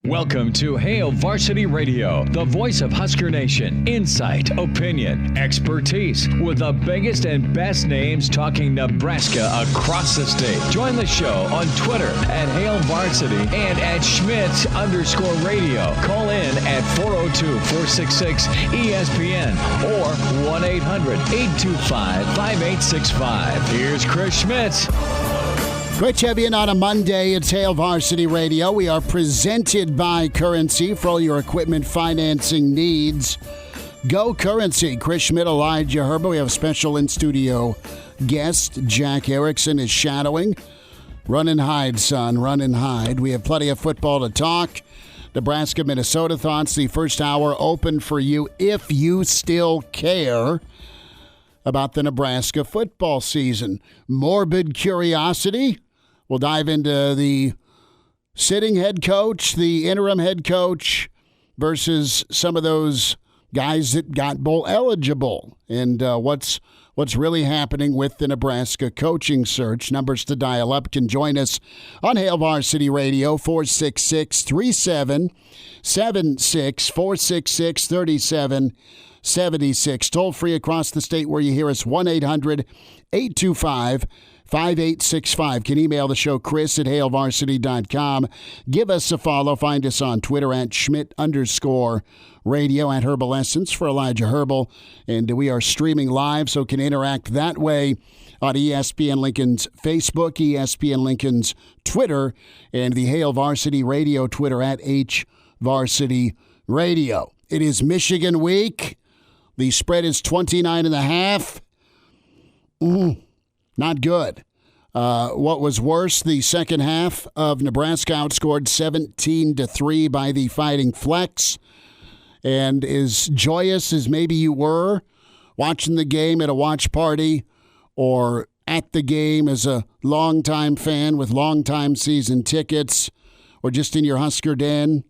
Welcome to Hail Varsity Radio, the voice of Husker Nation. Insight, opinion, expertise, with the biggest and best names talking Nebraska across the state. Join the show on Twitter at Hail Varsity and at Schmidt_radio. Call in at 402-466-ESPN or 1-800-825-5865. Here's Chris Schmidt. Great to have you in on a Monday. It's Hail Varsity Radio. We are presented by Currency for all your equipment financing needs. Go Currency. Chris Schmidt, Elijah Herbel. We have a special in-studio guest. Jack Erickson is shadowing. Run and hide, son. Run and hide. We have plenty of football to talk. Nebraska-Minnesota thoughts. The first hour open for you if you still care about the Nebraska football season. Morbid curiosity. We'll dive into the sitting head coach, the interim head coach, versus some of those guys that got bowl eligible, and what's really happening with the Nebraska coaching search. Numbers to dial up can join us on Hail Varsity Radio, 466-3776, 466-3776. Toll free across the state where you hear us, 1-800-825-5865. Can email the show, Chris at HailVarsity.com. Give us a follow. Find us on Twitter at Schmidt_radio, at Herbal Essence for Elijah Herbel. And we are streaming live, so can interact that way on ESPN Lincoln's Facebook, ESPN Lincoln's Twitter, and the Hail Varsity Radio Twitter at HVarsity Radio. It is Michigan week. The spread is 29.5. Not good. What was worse, the second half of Nebraska outscored 17-3 by the Fighting Flex. And as joyous as maybe you were watching the game at a watch party or at the game as a longtime fan with longtime season tickets or just in your Husker den,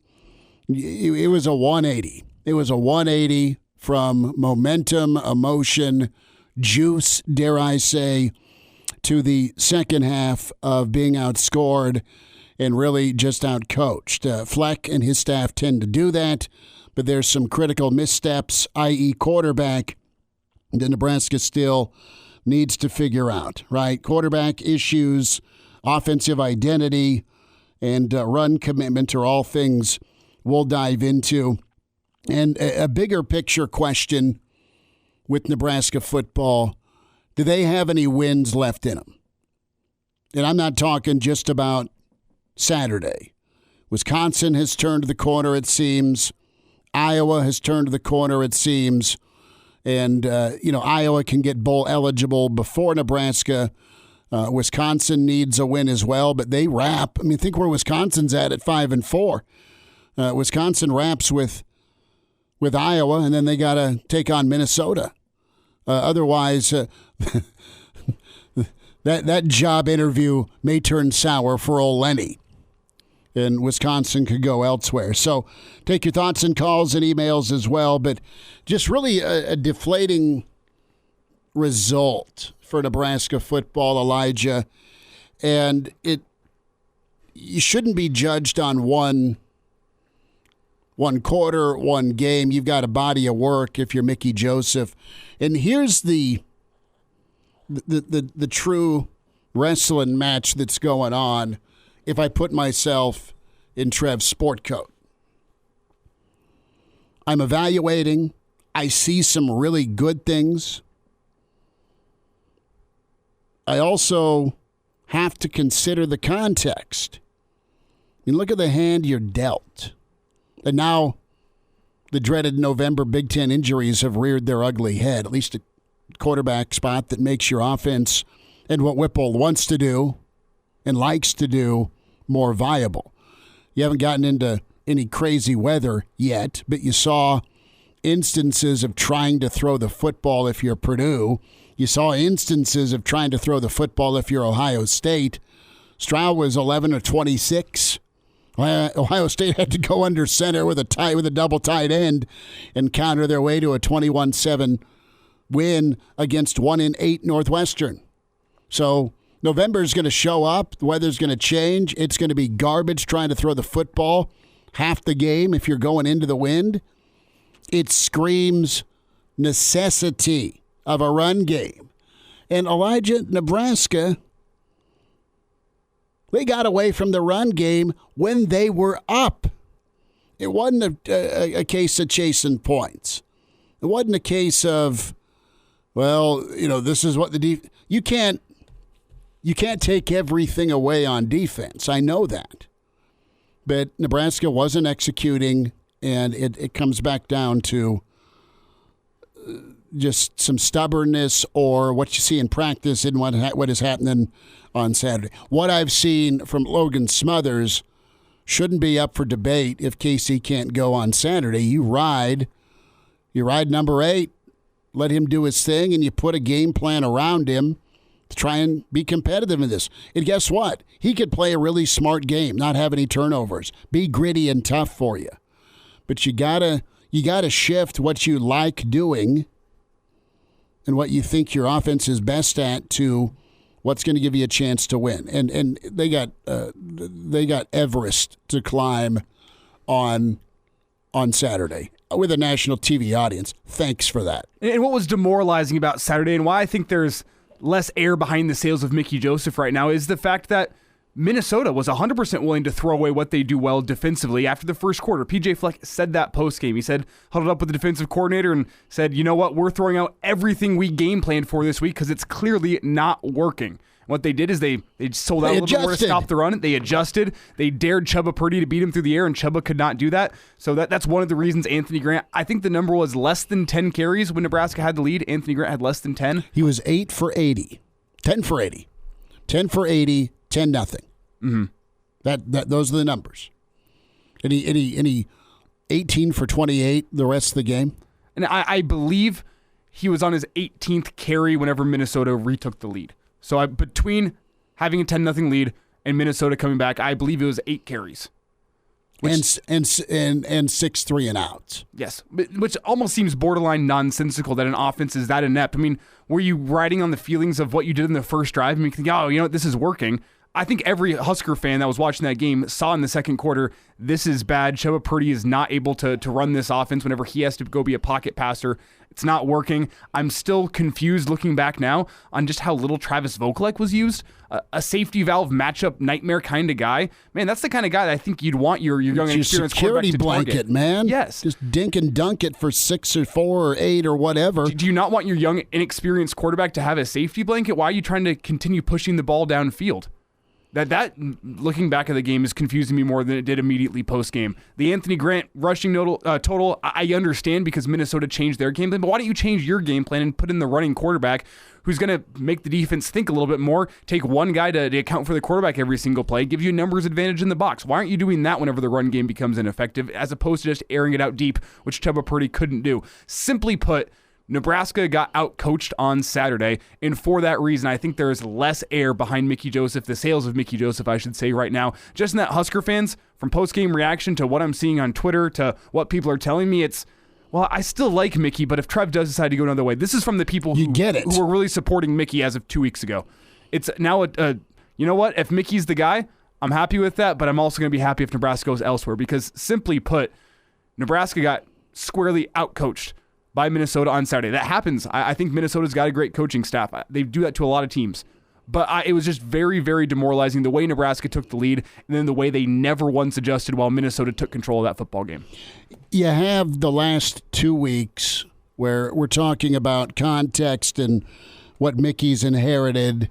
it was a 180. It was a 180 from momentum, emotion, juice, dare I say, to the second half of being outscored and really just outcoached. Fleck and his staff tend to do that, but there's some critical missteps, i.e. quarterback, that Nebraska still needs to figure out, right? Quarterback issues, offensive identity, and run commitment are all things we'll dive into. And a bigger picture question with Nebraska football, do they have any wins left in them? And I'm not talking just about Saturday. Wisconsin has turned the corner, it seems. Iowa has turned the corner, it seems. And, Iowa can get bowl eligible before Nebraska. Wisconsin needs a win as well, but they wrap. I mean, think where Wisconsin's at 5-4. Wisconsin wraps with Iowa, and then they got to take on Minnesota. Otherwise, that job interview may turn sour for old Lenny, and Wisconsin could go elsewhere. So take your thoughts and calls and emails as well, but just really a deflating result for Nebraska football, Elijah, and you shouldn't be judged on one quarter, one game. You've got a body of work if you're Mickey Joseph. And here's the true wrestling match that's going on if I put myself in Trev's sport coat. I'm evaluating. I see some really good things. I also have to consider the context. I mean, look at the hand you're dealt. And now the dreaded November Big Ten injuries have reared their ugly head, at least a quarterback spot that makes your offense and what Whipple wants to do and likes to do more viable. You haven't gotten into any crazy weather yet, but you saw instances of trying to throw the football if you're Purdue. You saw instances of trying to throw the football if you're Ohio State. Stroud was 11 of 26. Ohio State had to go under center with a double tight end and counter their way to a 21-7 win against 1-8 Northwestern. So November is going to show up. The weather's going to change. It's going to be garbage trying to throw the football half the game if you're going into the wind, it screams necessity of a run game. And Elijah, Nebraska, they got away from the run game when they were up. It wasn't a case of chasing points. It wasn't a case of, well, this is what you can't take everything away on defense. I know that. But Nebraska wasn't executing, and it comes back down to just some stubbornness or what you see in practice and what is happening on Saturday. What I've seen from Logan Smothers shouldn't be up for debate if KC can't go on Saturday. You ride number 8, let him do his thing, and you put a game plan around him to try and be competitive in this. And guess what? He could play a really smart game, not have any turnovers, be gritty and tough for you. But you gotta shift what you like doing and what you think your offense is best at to what's going to give you a chance to win. And they got Everest to climb on Saturday with a national TV audience. Thanks for that. And what was demoralizing about Saturday and why I think there's less air behind the sails of Mickey Joseph right now is the fact that Minnesota was 100% willing to throw away what they do well defensively after the first quarter. PJ Fleck said that post-game. He said, huddled up with the defensive coordinator and said, you know what, we're throwing out everything we game planned for this week because it's clearly not working. What they did is they sold out a little bit more to stop the run. They adjusted. They dared Chubba Purdy to beat him through the air, and Chubba could not do that. So that's one of the reasons Anthony Grant, I think the number was less than 10 carries when Nebraska had the lead. Anthony Grant had less than 10. He was 8 for 80. 10 for 80. 10 for 80, 10 nothing. Mm-hmm. Those are the numbers. And he 18 for 28 the rest of the game. And I believe he was on his 18th carry whenever Minnesota retook the lead. So between having a 10-0 lead and Minnesota coming back, I believe it was 8 carries. And 6 3-and-outs. Yes, which almost seems borderline nonsensical that an offense is that inept. I mean, were you riding on the feelings of what you did in the first drive and you think, oh, you know what, this is working? I think every Husker fan that was watching that game saw in the second quarter, this is bad. Chubba Purdy is not able to run this offense whenever he has to go be a pocket passer. It's not working. I'm still confused looking back now on just how little Travis Vokalek was used. A safety valve matchup nightmare kind of guy. Man, that's the kind of guy that I think you'd want your young and experienced quarterback to target. Security blanket, man. Yes. Just dink and dunk it for 6 or 4 or 8 or whatever. Do you not want your young, inexperienced quarterback to have a safety blanket? Why are you trying to continue pushing the ball downfield? That looking back at the game is confusing me more than it did immediately post-game. The Anthony Grant rushing total, I understand because Minnesota changed their game plan, but why don't you change your game plan and put in the running quarterback who's going to make the defense think a little bit more, take one guy to account for the quarterback every single play, give you a numbers advantage in the box. Why aren't you doing that whenever the run game becomes ineffective as opposed to just airing it out deep, which Chubba Purdy couldn't do? Simply put, Nebraska got out-coached on Saturday, and for that reason, I think there is less air behind Mickey Joseph, the sails of Mickey Joseph, I should say, right now. Just in that Husker fans, from post-game reaction to what I'm seeing on Twitter to what people are telling me, it's, well, I still like Mickey, but if Trev does decide to go another way, this is from the people who were really supporting Mickey as of 2 weeks ago. It's now, you know what, if Mickey's the guy, I'm happy with that, but I'm also going to be happy if Nebraska goes elsewhere because, simply put, Nebraska got squarely out-coached by Minnesota on Saturday. That happens. I think Minnesota's got a great coaching staff. They do that to a lot of teams. But it was just very, very demoralizing the way Nebraska took the lead and then the way they never once adjusted while Minnesota took control of that football game. You have the last 2 weeks where we're talking about context and what Mickey's inherited.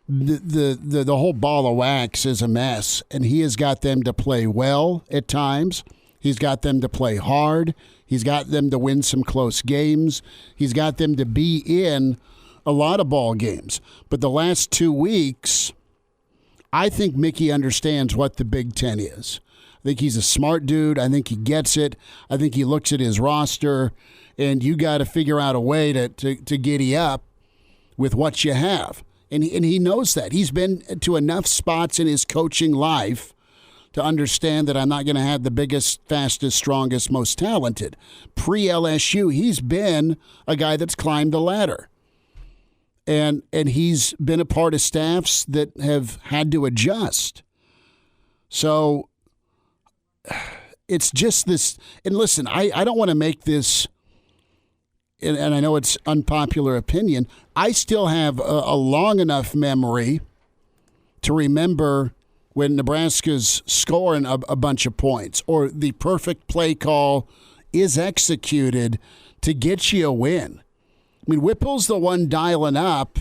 The whole ball of wax is a mess, and he has got them to play well at times. He's got them to play hard. He's got them to win some close games. He's got them to be in a lot of ball games. But the last 2 weeks, I think Mickey understands what the Big Ten is. I think he's a smart dude. I think he gets it. I think he looks at his roster, and you got to figure out a way to giddy up with what you have. And he knows that. He's been to enough spots in his coaching life to understand that I'm not going to have the biggest, fastest, strongest, most talented. Pre-LSU, he's been a guy that's climbed the ladder. And he's been a part of staffs that have had to adjust. So it's just this. And listen, I don't want to make this, and I know it's unpopular opinion. I still have a long enough memory to remember when Nebraska's scoring a bunch of points or the perfect play call is executed to get you a win. I mean, Whipple's the one dialing up.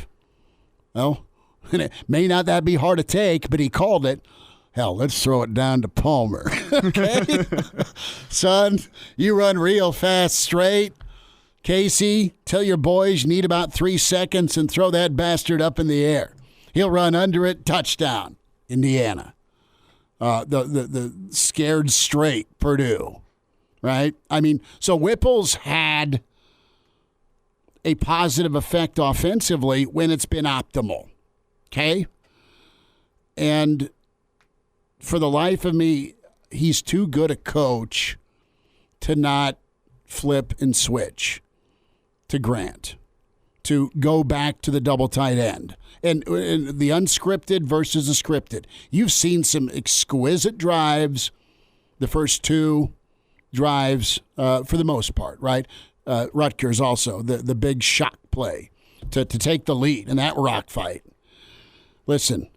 Well, it may not that be hard to take, but he called it. Hell, let's throw it down to Palmer. Okay? Son, you run real fast straight. Casey, tell your boys you need about 3 seconds and throw that bastard up in the air. He'll run under it, touchdown, Indiana. The scared straight, Purdue, right? I mean, so Whipple's had a positive effect offensively when it's been optimal, okay? And for the life of me, he's too good a coach to not flip and switch to Grant, to go back to the double tight end. And the unscripted versus the scripted. You've seen some exquisite drives, the first 2 drives for the most part, right? Rutgers also, the big shock play to take the lead in that rock fight. Listen,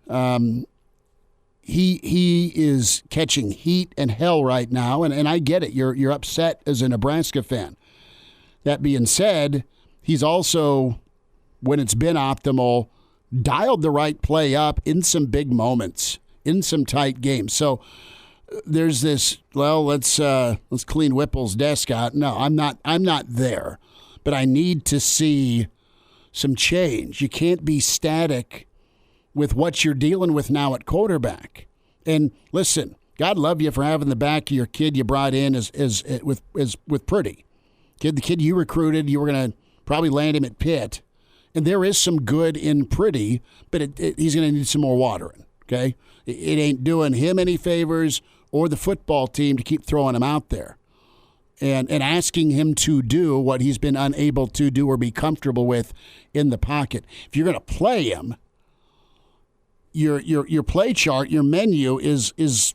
he is catching heat and hell right now, and I get it. You're upset as a Nebraska fan. That being said, he's also, when it's been optimal, dialed the right play up in some big moments, in some tight games. So there's this, well, let's clean Whipple's desk out. No, I'm not there. But I need to see some change. You can't be static with what you're dealing with now at quarterback. And listen, God love you for having the back of your kid you brought in with Purdy. The kid you recruited, you were going to probably land him at Pitt. And there is some good in Purdy, but he's going to need some more watering, okay? It ain't doing him any favors or the football team to keep throwing him out there and asking him to do what he's been unable to do or be comfortable with in the pocket. If you're going to play him, your play chart, your menu is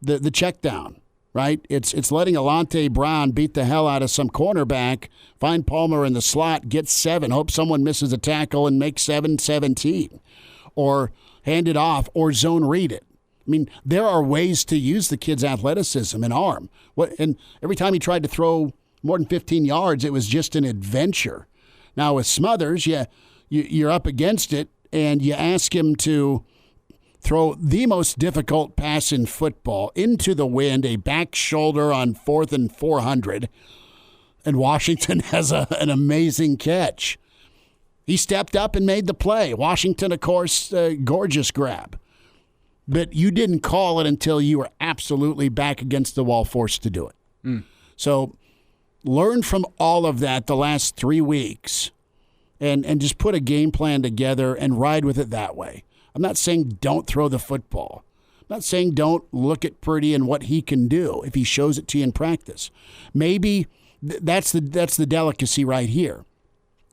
the check down. Right? It's letting Alante Brown beat the hell out of some cornerback, find Palmer in the slot, get 7, hope someone misses a tackle and make 7-17, or hand it off or zone read it. I mean, there are ways to use the kid's athleticism and arm. And every time he tried to throw more than 15 yards, it was just an adventure. Now with Smothers, you're up against it, and you ask him to throw the most difficult pass in football into the wind, a back shoulder on 4th and 400, and Washington has an amazing catch. He stepped up and made the play. Washington, of course, gorgeous grab. But you didn't call it until you were absolutely back against the wall, forced to do it. So learn from all of that the last 3 weeks and just put a game plan together and ride with it that way. I'm not saying don't throw the football. I'm not saying don't look at Purdy and what he can do if he shows it to you in practice. Maybe that's the delicacy right here,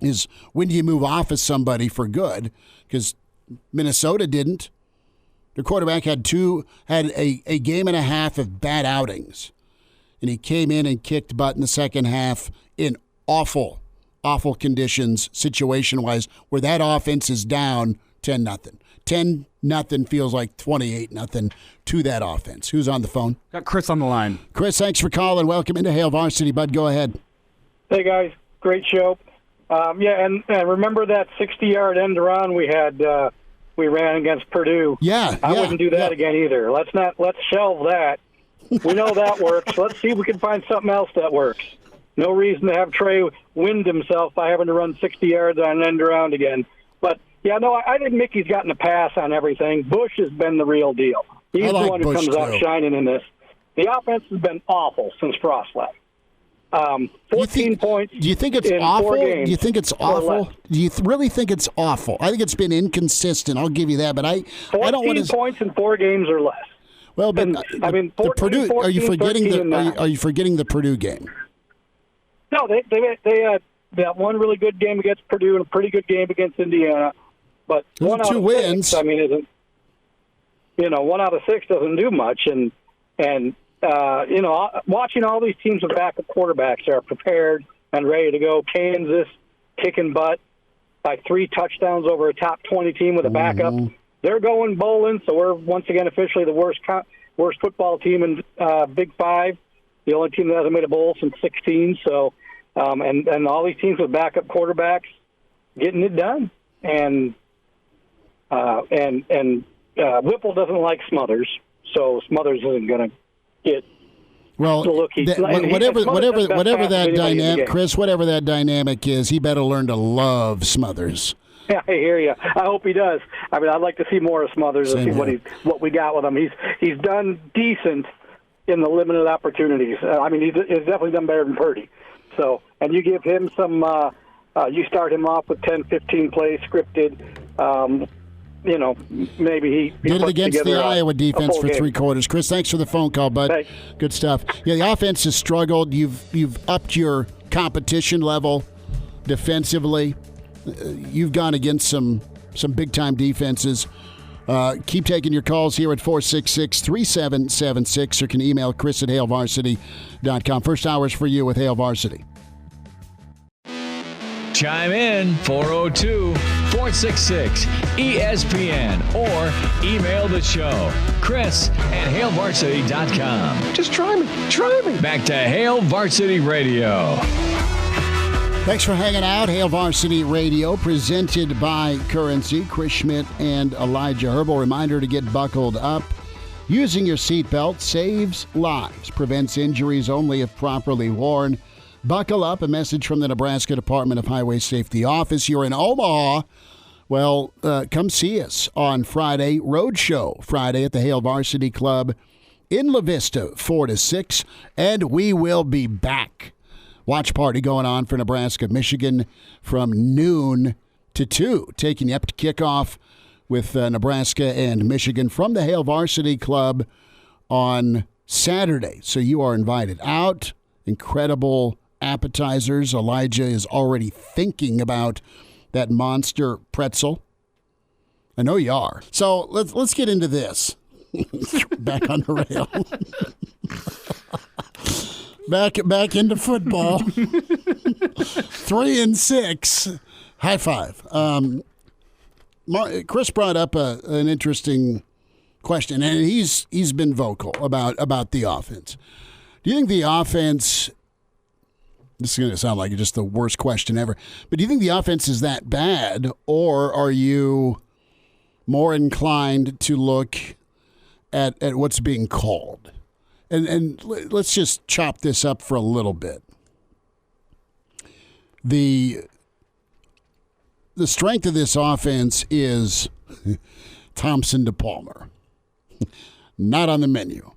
is when do you move off of somebody for good? Because Minnesota didn't. The quarterback had a game and a half of bad outings, and he came in and kicked butt in the second half in awful conditions situation-wise, where that offense is down 10-0. 10-0 feels like 28-0 to that offense. Who's on the phone? Got Chris on the line. Chris, thanks for calling. Welcome into Hail Varsity, bud. Go ahead. Hey, guys. Great show. And remember that 60-yard end around we ran against Purdue? Yeah. I wouldn't do that again either. Let's shelve that. We know that works. Let's see if we can find something else that works. No reason to have Trey wind himself by having to run 60 yards on an end around again. But yeah, no, I think Mickey's gotten a pass on everything. Bush has been the real deal. He's the one who comes out shining in this. The offense has been awful since Frost left. 14 points. Do you think it's awful? Do you think it's awful? Do you really think it's awful? I think it's been inconsistent. I'll give you that, but I don't want to. 14 points in 4 games or less. Well, but I mean, 14, Purdue. 14, are you forgetting 13, are you forgetting the Purdue game? No, they had that one really good game against Purdue and a pretty good game against Indiana. But those one are 2 wins. 6, I mean, 1 out of 6 doesn't do much, and watching all these teams with backup quarterbacks that are prepared and ready to go. Kansas kicking butt by 3 touchdowns over a top 20 team with a backup. They're going bowling, so we're once again officially the worst football team in Big 5. The only team that hasn't made a bowl since 16. So, and all these teams with backup quarterbacks getting it done. And Whipple doesn't like Smothers, so Smothers isn't going to get. Well, whatever that dynamic, Chris, whatever that dynamic is, he better learn to love Smothers. Yeah, I hear you. I hope he does. I mean, I'd like to see more of Smothers and see what we got with him. He's done decent in the limited opportunities. He's definitely done better than Purdy. So, and you give him some. You start him off with 10, 15 plays scripted. Maybe he did it against the Iowa defense for 3 quarters. Chris, thanks for the phone call, bud. Thanks. Good stuff. Yeah, the offense has struggled. You've upped your competition level defensively. You've gone against some big-time defenses. Keep taking your calls here at 466-3776 or can email Chris at HailVarsity.com. First hour's for you with Hail Varsity. Chime in 402-466-ESPN or email the show, Chris at HailVarsity.com. Just try me. Back to Hail Varsity Radio. Thanks for hanging out. Hail Varsity Radio, presented by Currency. Chris Schmidt and Elijah Herbel. Reminder to get buckled up. Using your seatbelt saves lives, prevents injuries only if properly worn. Buckle up. A message from the Nebraska Department of Highway Safety Office. You're in Omaha. Well, come see us on Friday. Roadshow Friday at the Hail Varsity Club in La Vista, 4 to 6. And we will be back. Watch party going on for Nebraska-Michigan from noon to 2. Taking you up to kickoff with Nebraska and Michigan from the Hail Varsity Club on Saturday. So you are invited out. Incredible appetizers. Elijah is already thinking about that monster pretzel. I know you are. So let's get into this. Back on the rail. Back into football. 3-6. High five. Chris brought up an interesting question, and he's been vocal about the offense. Do you think the offense? This is going to sound like just the worst question ever. But do you think the offense is that bad, or are you more inclined to look at what's being called? And let's just chop this up for a little bit. The strength of this offense is Thompson to Palmer. Not on the menu.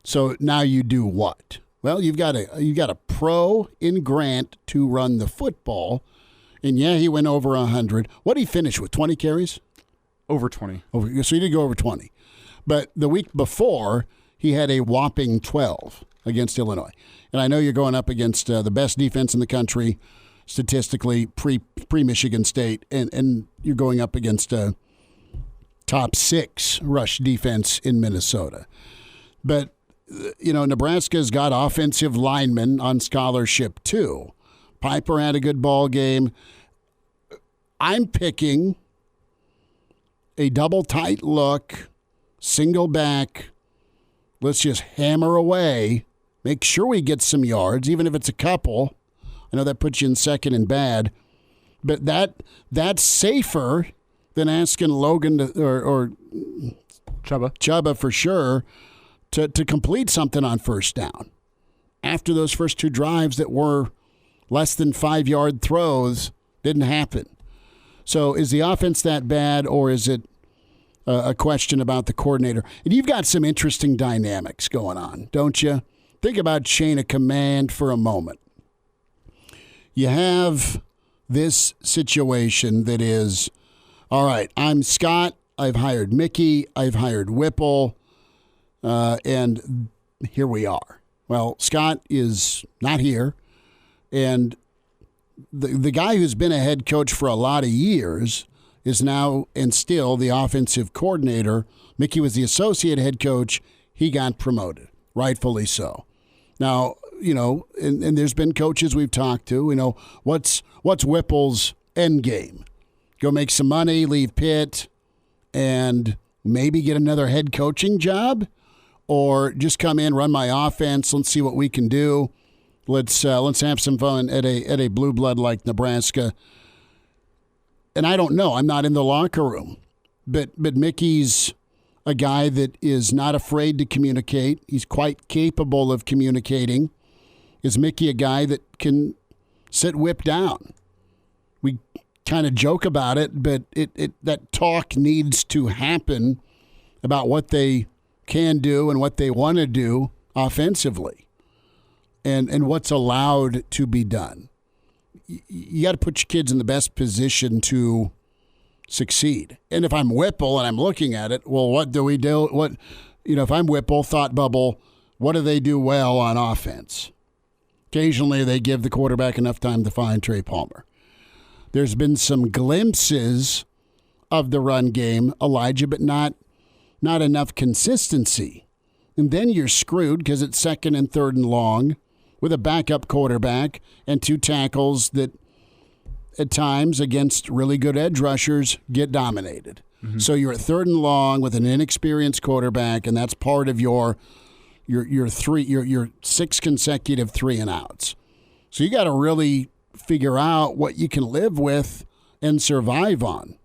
So now you do what? Well, you've got a pro in Grant to run the football. And yeah, he went over 100. What did he finish with? 20 carries? Over 20. So he did go over 20. But the week before, he had a whopping 12 against Illinois. And I know you're going up against the best defense in the country, statistically, pre-Michigan State, and you're going up against a top 6 rush defense in Minnesota. But, Nebraska's got offensive linemen on scholarship, too. Piper had a good ball game. I'm picking a double tight look, single back. Let's just hammer away. Make sure we get some yards, even if it's a couple. I know that puts you in second and bad, but that's safer than asking Logan or Chubba for sure to complete something on first down. After those first 2 drives that were less than 5-yard throws, didn't happen. So is the offense that bad, or is it a question about the coordinator? And you've got some interesting dynamics going on, don't you? Think about chain of command for a moment. You have this situation that is, all right, I'm Scott, I've hired Mickey, I've hired Whipple, and here we are. Well, Scott is not here, and the guy who's been a head coach for a lot of years is now and still the offensive coordinator. Mickey was the associate head coach. He got promoted. rightfully so. Now, and there's been coaches we've talked to, what's Whipple's end game? Go make some money, leave Pitt, and maybe get another head coaching job? Or just come in, run my offense, let's see what we can do. Let's have some fun at a blue blood like Nebraska. And I don't know. I'm not in the locker room. But Mickey's a guy that is not afraid to communicate. He's quite capable of communicating. Is Mickey a guy that can sit Whip down? We kind of joke about it, but that talk needs to happen about what they can do and what they want to do offensively and what's allowed to be done. You got to put your kids in the best position to succeed. And if I'm Whipple and I'm looking at it, well, what do we do? If I'm Whipple, thought bubble, what do they do well on offense? Occasionally they give the quarterback enough time to find Trey Palmer. There's been some glimpses of the run game, Elijah, but not enough consistency. And then you're screwed because it's 2nd and 3rd and long with a backup quarterback and 2 tackles that at times against really good edge rushers get dominated. Mm-hmm. So you're at 3rd and long with an inexperienced quarterback, and that's part of your 6 consecutive 3-and-outs. So you got to really figure out what you can live with and survive on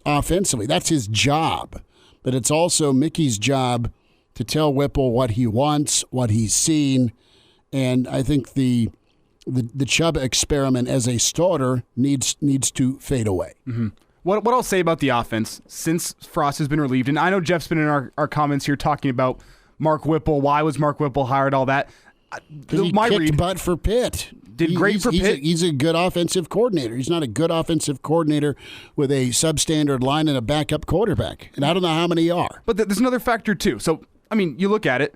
offensively. That's his job. But it's also Mickey's job to tell Whipple what he wants, what he's seen, and I think the Chubb experiment as a starter needs to fade away. Mm-hmm. What I'll say about the offense, since Frost has been relieved, and I know Jeff's been in our comments here talking about Mark Whipple, why was Mark Whipple hired, all that. He kicked butt for Pitt. Did great for Pitt. He's a good offensive coordinator. He's not a good offensive coordinator with a substandard line and a backup quarterback. And I don't know how many are. But there's another factor, too. So, you look at it.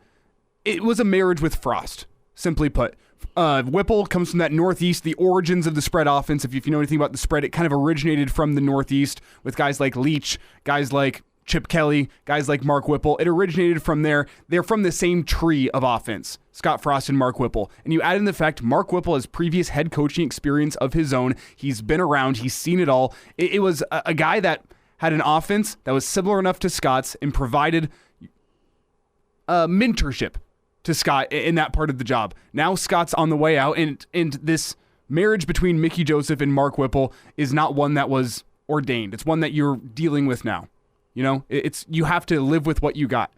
It was a marriage with Frost, simply put. Whipple comes from that Northeast, the origins of the spread offense. If you know anything about the spread, it kind of originated from the Northeast with guys like Leach, guys like Chip Kelly, guys like Mark Whipple. It originated from there. They're from the same tree of offense, Scott Frost and Mark Whipple. And you add in the fact Mark Whipple has previous head coaching experience of his own. He's been around. He's seen it all. It was a guy that had an offense that was similar enough to Scott's and provided mentorship to Scott in that part of the job. Now Scott's on the way out, and this marriage between Mickey Joseph and Mark Whipple is not one that was ordained. It's one that you're dealing with now. You have to live with what you got.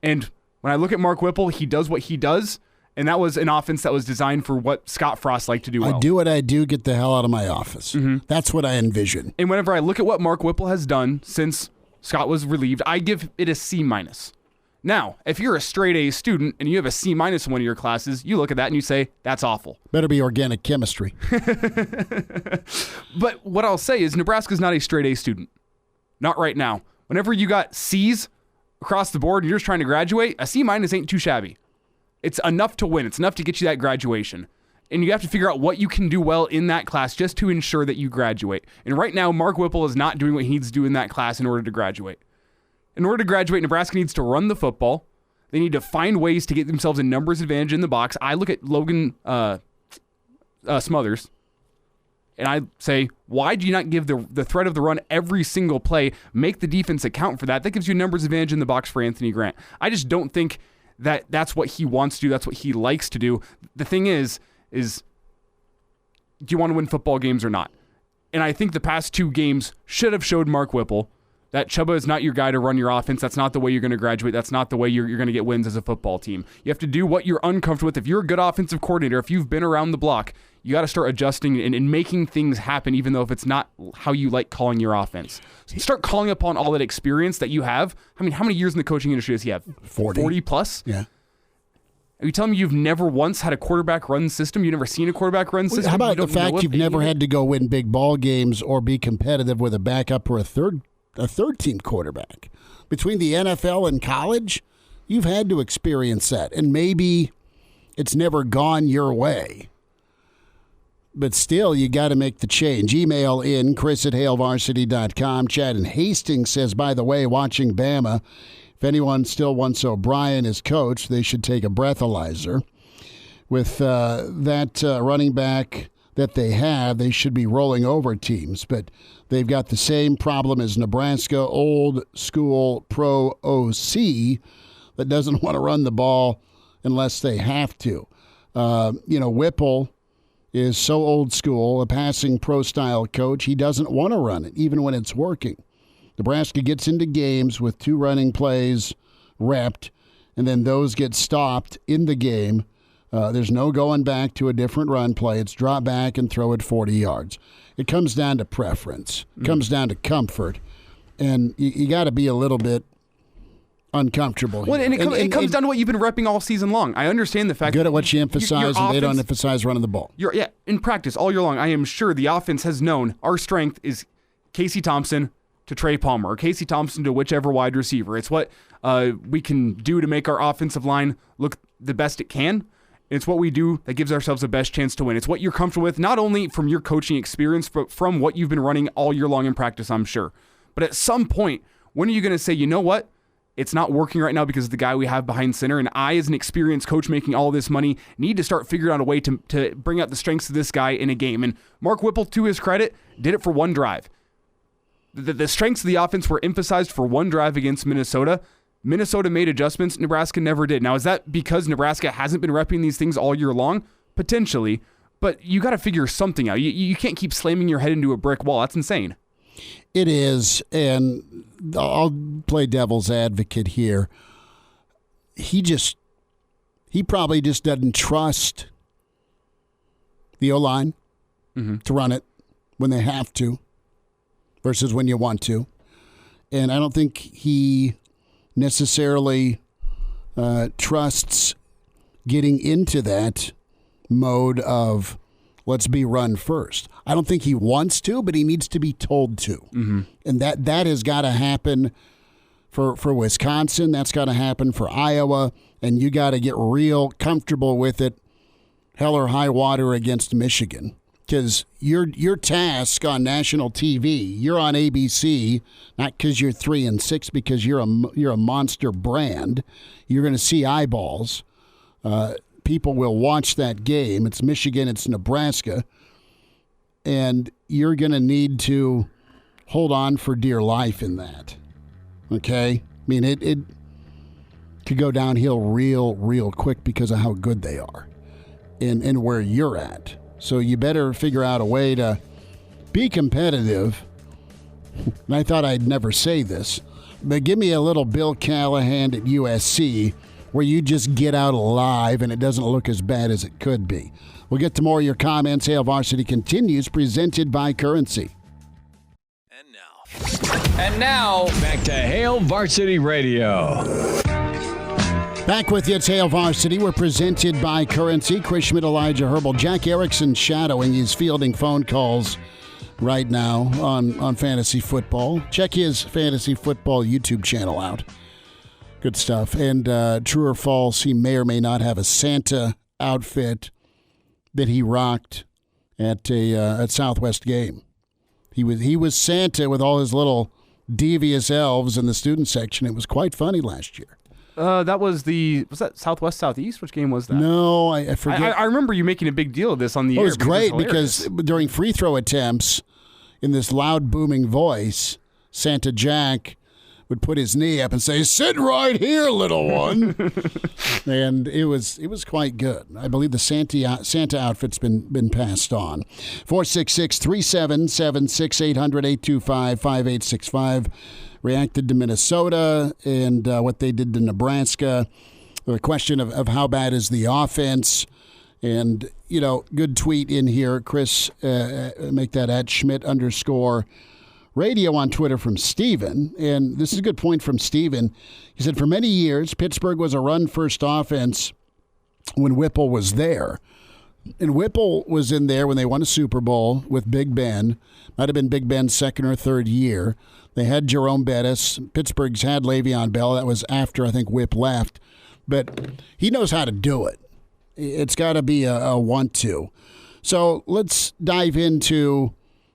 And when I look at Mark Whipple, he does what he does, and that was an offense that was designed for what Scott Frost liked to do well. I do what I do, get the hell out of my office. Mm-hmm. That's what I envision. And whenever I look at what Mark Whipple has done since Scott was relieved, I give it a C-. Now, if you're a straight A student and you have a C- in one of your classes, you look at that and you say, that's awful. Better be organic chemistry. But what I'll say is Nebraska's not a straight A student. Not right now. Whenever you got C's across the board and you're just trying to graduate, a C- ain't too shabby. It's enough to win. It's enough to get you that graduation. And you have to figure out what you can do well in that class just to ensure that you graduate. And right now, Mark Whipple is not doing what he needs to do in that class in order to graduate. In order to graduate, Nebraska needs to run the football. They need to find ways to get themselves a numbers advantage in the box. I look at Logan Smothers, and I say, why do you not give the threat of the run every single play, make the defense account for that? That gives you a numbers advantage in the box for Anthony Grant. I just don't think that that's what he wants to do. That's what he likes to do. The thing is do you want to win football games or not? And I think the past 2 games should have showed Mark Whipple that Chubba is not your guy to run your offense. That's not the way you're going to graduate. That's not the way you're going to get wins as a football team. You have to do what you're uncomfortable with. If you're a good offensive coordinator, if you've been around the block, you got to start adjusting and making things happen, even though if it's not how you like calling your offense. Start calling upon all that experience that you have. How many years in the coaching industry does he have? 40 plus? Yeah. Are you telling me you've never once had a quarterback run system? You've never seen a quarterback run system? How about the fact you've never had to go win big ball games or be competitive with a backup or a third team quarterback? Between the NFL and college, you've had to experience that. And maybe it's never gone your way. But still, you got to make the change. Email in Chris@HailVarsity.com. Chad in Hastings says, by the way, watching Bama, If anyone still wants O'Brien as coach, they should take a breathalyzer. With that running back that they have, they should be rolling over teams. But they've got the same problem as Nebraska, old school pro OC that doesn't want to run the ball unless they have to. Whipple is so old school, a passing pro-style coach. He doesn't want to run it, even when it's working. Nebraska gets into games with 2 running plays repped, and then those get stopped in the game. There's no going back to a different run play. It's drop back and throw it 40 yards. It comes down to preference. It comes down to comfort. And you got to be a little bit uncomfortable here. Well, and it comes down to what you've been repping all season long. I understand the fact good at what you emphasize, and they don't emphasize running the ball. In practice all year long, I am sure the offense has known our strength is Casey Thompson to Trey Palmer, or Casey Thompson to whichever wide receiver. It's what we can do to make our offensive line look the best it can. It's what we do that gives ourselves the best chance to win. It's what you're comfortable with, not only from your coaching experience, but from what you've been running all year long in practice, I'm sure. But at some point, when are you going to say, you know what? It's not working right now because of the guy we have behind center, and I, as an experienced coach making all this money, need to start figuring out a way to bring out the strengths of this guy in a game. And Mark Whipple, to his credit, did it for one drive. The strengths of the offense were emphasized for one drive against Minnesota. Minnesota made adjustments. Nebraska never did. Now, is that because Nebraska hasn't been repping these things all year long? Potentially. But you got to figure something out. You can't keep slamming your head into a brick wall. That's insane. It is, and I'll play devil's advocate here. He probably just doesn't trust the O-line to run it when they have to versus when you want to. And I don't think he necessarily trusts getting into that mode of let's be run first. I don't think he wants to, but he needs to be told to. Mm-hmm. And that has got to happen for Wisconsin. That's got to happen for Iowa. And you got to get real comfortable with it, hell or high water against Michigan. Because your task on national TV, you're on ABC, not because you're 3-6, because you're a monster brand. You're going to see eyeballs. People will watch that game. It's Michigan, it's Nebraska. And you're going to need to hold on for dear life in that. Okay? I mean, it could go downhill real quick because of how good they are and where you're at. So you better figure out a way to be competitive. And I thought I'd never say this, but give me a little Bill Callahan at USC where you just get out alive and it doesn't look as bad as it could be. We'll get to more of your comments. Hail Varsity continues, presented by Currency. And now, back to Hail Varsity Radio. Back with you, it's Hail Varsity. We're presented by Currency. Chris Schmidt, Elijah Herbel. Jack Erickson shadowing. He's fielding phone calls right now on fantasy football. Check his fantasy football YouTube channel out. Good stuff. And true or false, he may or may not have a Santa outfit that he rocked at Southwest game. He was Santa with all his little devious elves in the student section. It was quite funny last year. Was that Southwest, Southeast? Which game was that? No, I forget. I remember you making a big deal of this on the air. It was great because during free throw attempts, in this loud booming voice, Santa Jack would put his knee up and say, "Sit right here, little one." And it was quite good. I believe the Santa outfit's been passed on. 466-377-6800-825-5865. Reacted to Minnesota and what they did to Nebraska. The question of how bad is the offense. And, good tweet in here. Chris, make that at Schmidt_radio on Twitter from Steven. And this is a good point from Steven. He said, for many years, Pittsburgh was a run-first offense when Whipple was there. And Whipple was in there when they won a Super Bowl with Big Ben. Might have been Big Ben's second or third year. They had Jerome Bettis. Pittsburgh's had Le'Veon Bell. That was after, I think, Whip left. But he knows how to do it. It's got to be a want-to. So let's dive into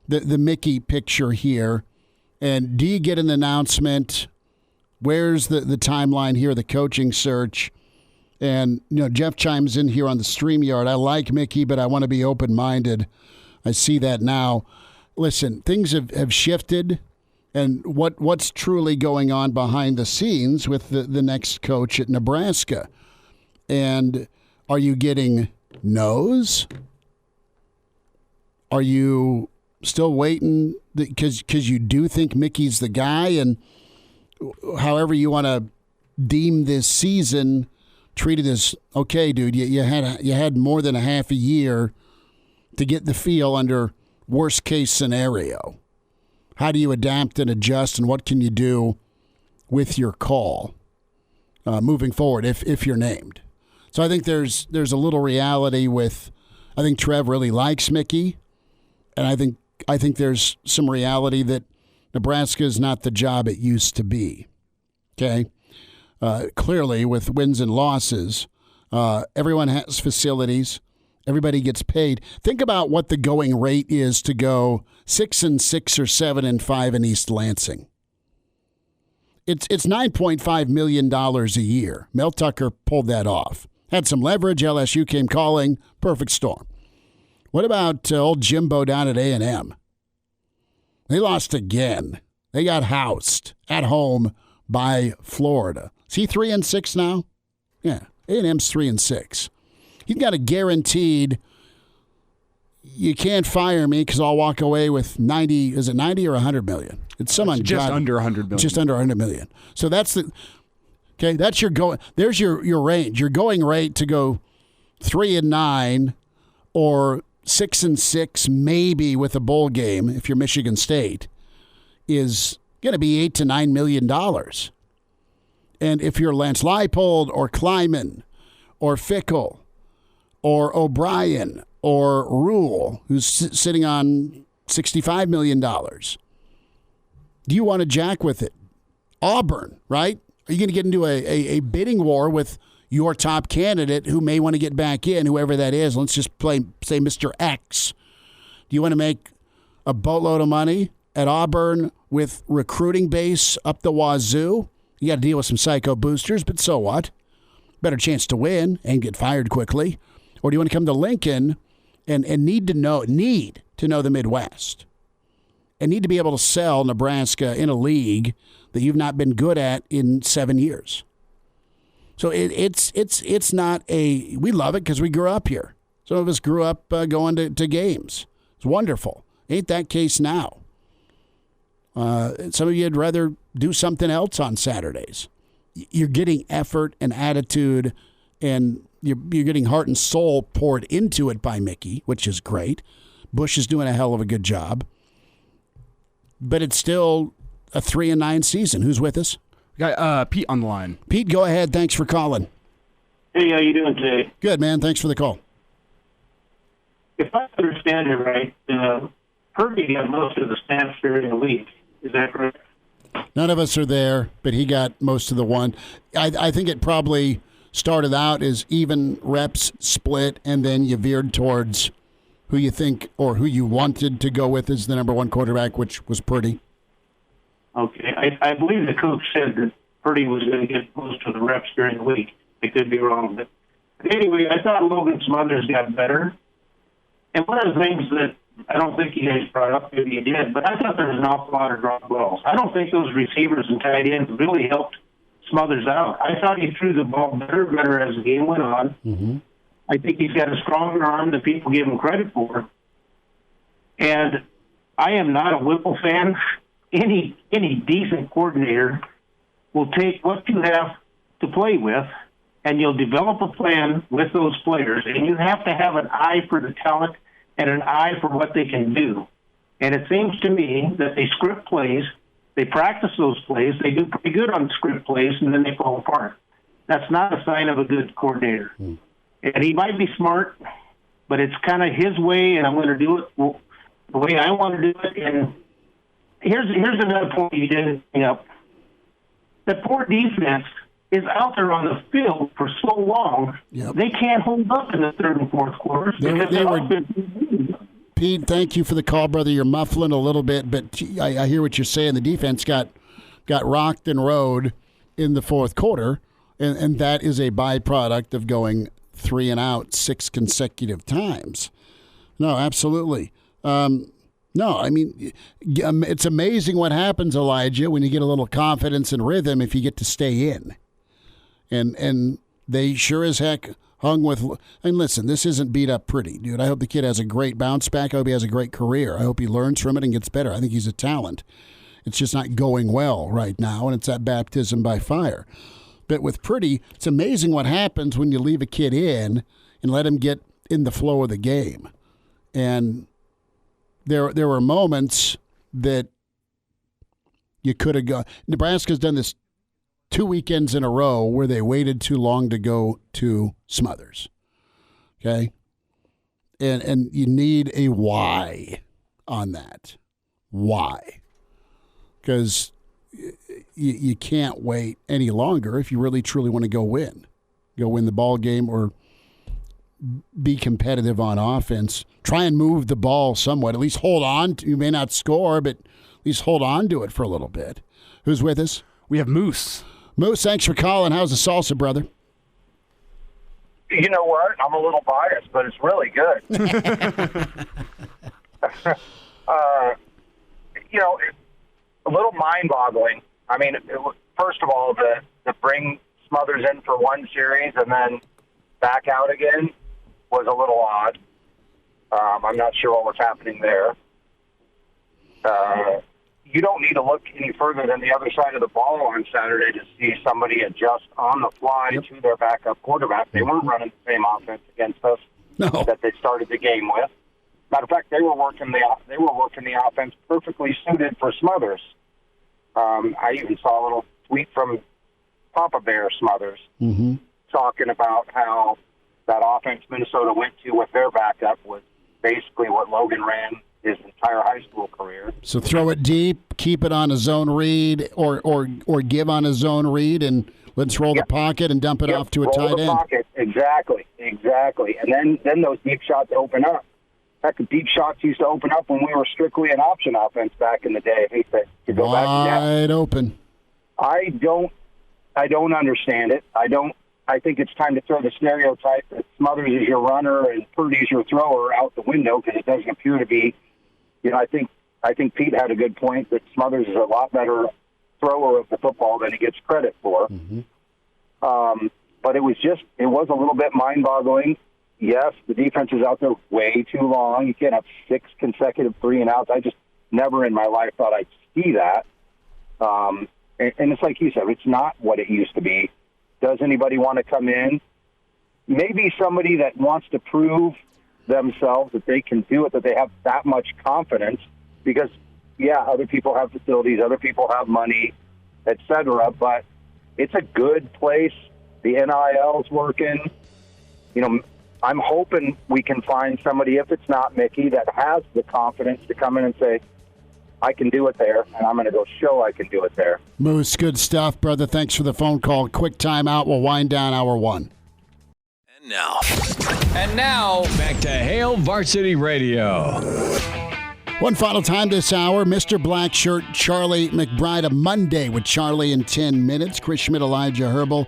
the Mickey picture here. And do you get an announcement Where's the timeline here, the coaching search? And, Jeff chimes in here on the StreamYard. I like Mickey, but I want to be open-minded. I see that now. Listen, things have shifted, and what's truly going on behind the scenes with the next coach at Nebraska? And are you getting no's? Are you still waiting because you do think Mickey's the guy? And however you want to deem this season, treated as, okay, dude, you had more than a half a year to get the feel under worst case scenario. How do you adapt and adjust, and what can you do with your call moving forward if you're named? So I think there's a little reality with, I think Trev really likes Mickey, and I think there's some reality that Nebraska is not the job it used to be. Okay? Clearly, with wins and losses, everyone has facilities. Everybody gets paid. Think about what the going rate is to go 6-6 or 7-5 in East Lansing. It's $9.5 million a year. Mel Tucker pulled that off. Had some leverage. LSU came calling. Perfect storm. What about old Jimbo down at A&M? They lost again. They got housed at home by Florida. Is he 3-6 now? Yeah, A&M's 3-6. He's got a guaranteed, you can't fire me because I'll walk away with 90, is it 90 or 100 million? It's just under 100 million. Just under 100 million. So that's that's your going, there's your range. Your going rate to go 3-9 or 6-6, maybe with a bowl game, if you're Michigan State, is going to be $8 to $9 million. And if you're Lance Leipold or Kleiman or Fickle or O'Brien or Rule, who's sitting on $65 million, do you want to jack with it? Auburn, right? Are you going to get into a bidding war with your top candidate who may want to get back in, whoever that is? Let's just say Mr. X. Do you want to make a boatload of money at Auburn with recruiting base up the wazoo? You got to deal with some psycho boosters, but so what? Better chance to win and get fired quickly. Or do you want to come to Lincoln and need to know the Midwest and need to be able to sell Nebraska in a league that you've not been good at in 7 years? So it's not a, we love it because we grew up here. Some of us grew up going to games. It's wonderful. Ain't that case now? Some of you would rather do something else on Saturdays. You're getting effort and attitude, and you're getting heart and soul poured into it by Mickey, which is great. Bush is doing a hell of a good job. But it's still a 3-9 season. Who's with us? We got Pete on the line. Pete, go ahead. Thanks for calling. Hey, how you doing today? Good, man. Thanks for the call. If I understand it right, Hurrdat got most of the snaps during the week. Is that correct? None of us are there, but he got most of the one. I think it probably started out as even reps split, and then you veered towards who you think or who you wanted to go with as the number one quarterback, which was Purdy. Okay. I believe the coach said that Purdy was going to get most of the reps during the week. I could be wrong. But anyway, I thought Logan Smothers got better. And one of the things that I don't think you guys brought up, maybe you did, but I thought there was an awful lot of drop balls. I don't think those receivers and tight ends really helped Smothers out. I thought he threw the ball better as the game went on. Mm-hmm. I think he's got a stronger arm than people give him credit for. And I am not a Whipple fan. Any decent coordinator will take what you have to play with, and you'll develop a plan with those players, and you have to have an eye for the talent and an eye for what they can do. And it seems to me that they script plays, they practice those plays, they do pretty good on script plays, and then they fall apart. That's not a sign of a good coordinator. And he might be smart, but it's kind of his way, and I'm going to do it the way I want to do it. And here's another point you didn't bring up. The poor defense is out there on the field for so long, They can't hold up in the third and fourth quarters. Pete, thank you for the call, brother. You're muffling a little bit, but I hear what you're saying. The defense got rocked and rode in the fourth quarter, and that is a byproduct of going 3 and out 6 consecutive times. No, absolutely. No, I mean, it's amazing what happens, Elijah, when you get a little confidence and rhythm if you get to stay in. And they sure as heck hung with. And listen, this isn't beat up pretty, dude. I hope the kid has a great bounce back. I hope he has a great career. I hope he learns from it and gets better. I think he's a talent. It's just not going well right now, and it's that baptism by fire. But with Pretty, it's amazing what happens when you leave a kid in and let him get in the flow of the game. And there were moments that you could have gone. Nebraska's done this 2 weekends in a row where they waited too long to go to Smothers. Okay? And you need a why on that. Why? Because you can't wait any longer if you really truly want to go win the ball game or be competitive on offense. Try and move the ball somewhat. At least hold on. You may not score, but at least hold on to it for a little bit. Who's with us? We have Moose. Moose, thanks for calling. How's the salsa, brother? You know what? I'm a little biased, but it's really good. A little mind-boggling. I mean, first of all, to bring Smothers in for one series and then back out again was a little odd. I'm not sure what was happening there. You don't need to look any further than the other side of the ball on Saturday to see somebody adjust on the fly to their backup quarterback. They weren't running the same offense against us that they started the game with. Matter of fact, they were working the offense perfectly suited for Smothers. I even saw a little tweet from Papa Bear Smothers talking about how that offense Minnesota went to with their backup was basically what Logan ran his entire high school career. So throw it deep, keep it on a zone read, or give on a zone read, and let's roll the pocket and dump it off to a tight end. Pocket. Exactly. And then those deep shots open up. Heck, the deep shots used to open up when we were strictly an option offense back in the day. I hate to go back to that. Wide open. I don't understand it. I think it's time to throw the stereotype that Smothers is your runner and Purdy's your thrower out the window, because it doesn't appear to be. I think Pete had a good point that Smothers is a lot better thrower of the football than he gets credit for. But it was a little bit mind-boggling. Yes, the defense is out there way too long. You can't have 6 consecutive 3 and outs. I just never in my life thought I'd see that. And it's like you said, it's not what it used to be. Does anybody want to come in? Maybe somebody that wants to prove themselves that they can do it, that they have that much confidence, because, other people have facilities, other people have money, etc. But it's a good place. The NIL's working. I'm hoping we can find somebody, if it's not Mickey, that has the confidence to come in and say, I can do it there, and I'm going to go show I can do it there. Moose, good stuff, brother. Thanks for the phone call. Quick timeout. We'll wind down hour 1. And now, back to Hail Varsity Radio. One final time this hour, Mr. Blackshirt, Charlie McBride, a Monday with Charlie in 10 minutes. Chris Schmidt, Elijah Herbel.